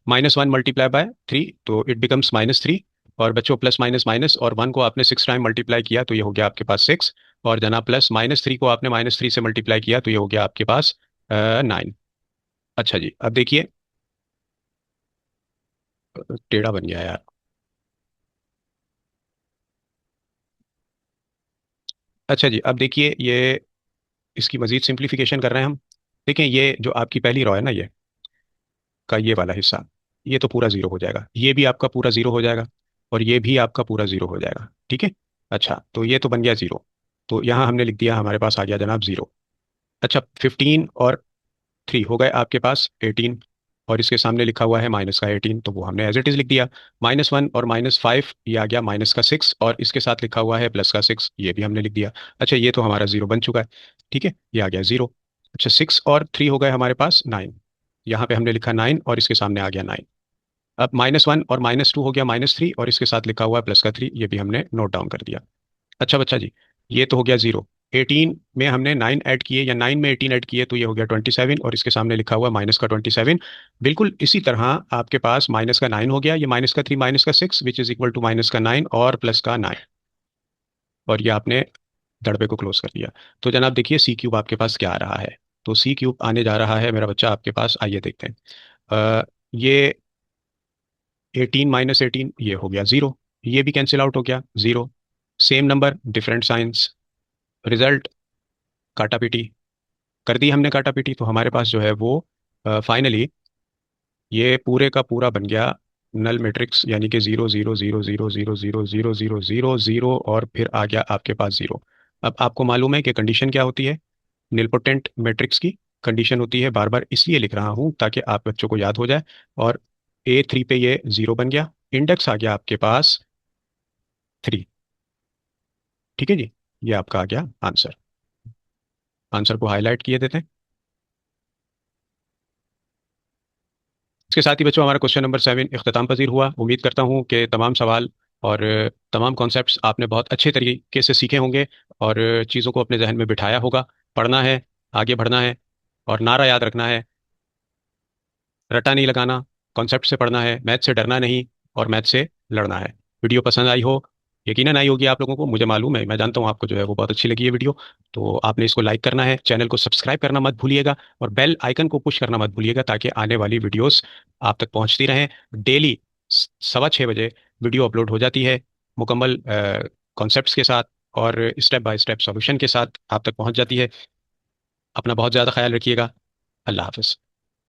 -1 मल्टीप्लाई बाय 3 तो इट बिकम्स -3, और बच्चों प्लस माइनस माइनस, और 1 को आपने 6 टाइम मल्टीप्लाई किया तो ये हो गया आपके पास 6, और जनाब प्लस -3 को आपने -3 से मल्टीप्लाई किया तो ये हो गया आपके पास 9। अच्छा जी, अब देखिए, टेढ़ा बन गया यार। अच्छा जी, अब देखिए ये, इसकी मजीद सिंप्लीफिकेशन कर रहे हैं हम। देखें, ये जो आपकी पहली रॉ है ना, ये का ये वाला हिस्सा, ये तो पूरा जीरो हो जाएगा, ये भी आपका पूरा जीरो हो जाएगा, और ये भी आपका पूरा जीरो हो जाएगा। ठीक है। अच्छा, तो ये तो बन गया जीरो, तो यहाँ हमने लिख दिया, हमारे पास आ गया जनाब जीरो। अच्छा, 15 और 3 हो गए आपके पास 18, और इसके सामने लिखा हुआ है माइनस का 18, तो वो हमने एज इट इज लिख दिया। -1 और -5, ये आ गया माइनस का 6, और इसके साथ लिखा हुआ है प्लस का 6, ये भी हमने लिख दिया। अच्छा, ये तो हमारा जीरो बन चुका है। ठीक है, ये आ गया जीरो। अच्छा, 6 और 3 हो गए हमारे पास 9, यहाँ पे हमने लिखा 9, और इसके सामने आ गया 9। अब -1 और -2 हो गया -3, और इसके साथ लिखा हुआ है प्लस का 3, ये भी हमने नोट डाउन कर दिया। अच्छा बच्चा जी, ये तो हो गया जीरो। 18 में हमने 9 ऐड किए, या 9 में 18 ऐड किए तो ये हो गया 27, और इसके सामने लिखा हुआ माइनस का 27। बिल्कुल इसी तरह आपके पास माइनस का 9 हो गया, ये माइनस का 3 माइनस का 6 which is equal to minus का 9 और प्लस का 9, और ये आपने दड़बे को क्लोज कर दिया। तो जनाब देखिए, c³ आपके पास क्या आ रहा है? तो c³ आने जा रहा है मेरा बच्चा आपके पास, आइए देखते हैं। ये 18 -18 ये हो गया जीरो, ये भी कैंसिल आउट हो गया zero. Same number different science, result काटा पीटी कर दी हमने, काटा पीटी, तो हमारे पास जो है वो फाइनली ये पूरे का पूरा बन गया नल मैट्रिक्स यानी कि 0 0 0 0 0 0 0 0 0 0 और फिर आ गया आपके पास 0। अब आपको मालूम है कि कंडीशन क्या होती है। निलपोटेंट मैट्रिक्स की कंडीशन होती है, बार बार इसलिए लिख रहा हूं ताकि आप बच्चों को याद हो जाए। और A3 पे ये 0 बन गया, इंडेक्स आ गया आपके पास 3। ठीक है जी, ये आपका आ गया आंसर। आंसर को हाईलाइट किए देते हैं। इसके साथ ही बच्चों हमारा क्वेश्चन नंबर 7 इख्तिताम पजीर हुआ। उम्मीद करता हूँ कि तमाम सवाल और तमाम कॉन्सेप्ट्स आपने बहुत अच्छे तरीके से सीखे होंगे और चीज़ों को अपने जहन में बिठाया होगा। पढ़ना है, आगे बढ़ना है, और नारा याद रखना है, रटा नहीं लगाना, कॉन्सेप्ट से पढ़ना है, मैथ से डरना नहीं और मैथ से लड़ना है। वीडियो पसंद आई हो, यकीनन आई होगी आप लोगों को, मुझे मालूम है, मैं जानता हूँ आपको जो है वो बहुत अच्छी लगी है वीडियो। तो आपने इसको लाइक करना है, चैनल को सब्सक्राइब करना मत भूलिएगा और बेल आइकन को पुश करना मत भूलिएगा ताकि आने वाली वीडियोस आप तक पहुंचती रहें। डेली 6:15 बजे वीडियो अपलोड हो जाती है, मुकम्मल कॉन्सेप्ट्स के साथ और स्टेप बाय स्टेप सॉल्यूशन के साथ आप तक पहुंच जाती है। अपना बहुत ज़्यादा ख्याल रखिएगा। अल्लाह हाफिज़।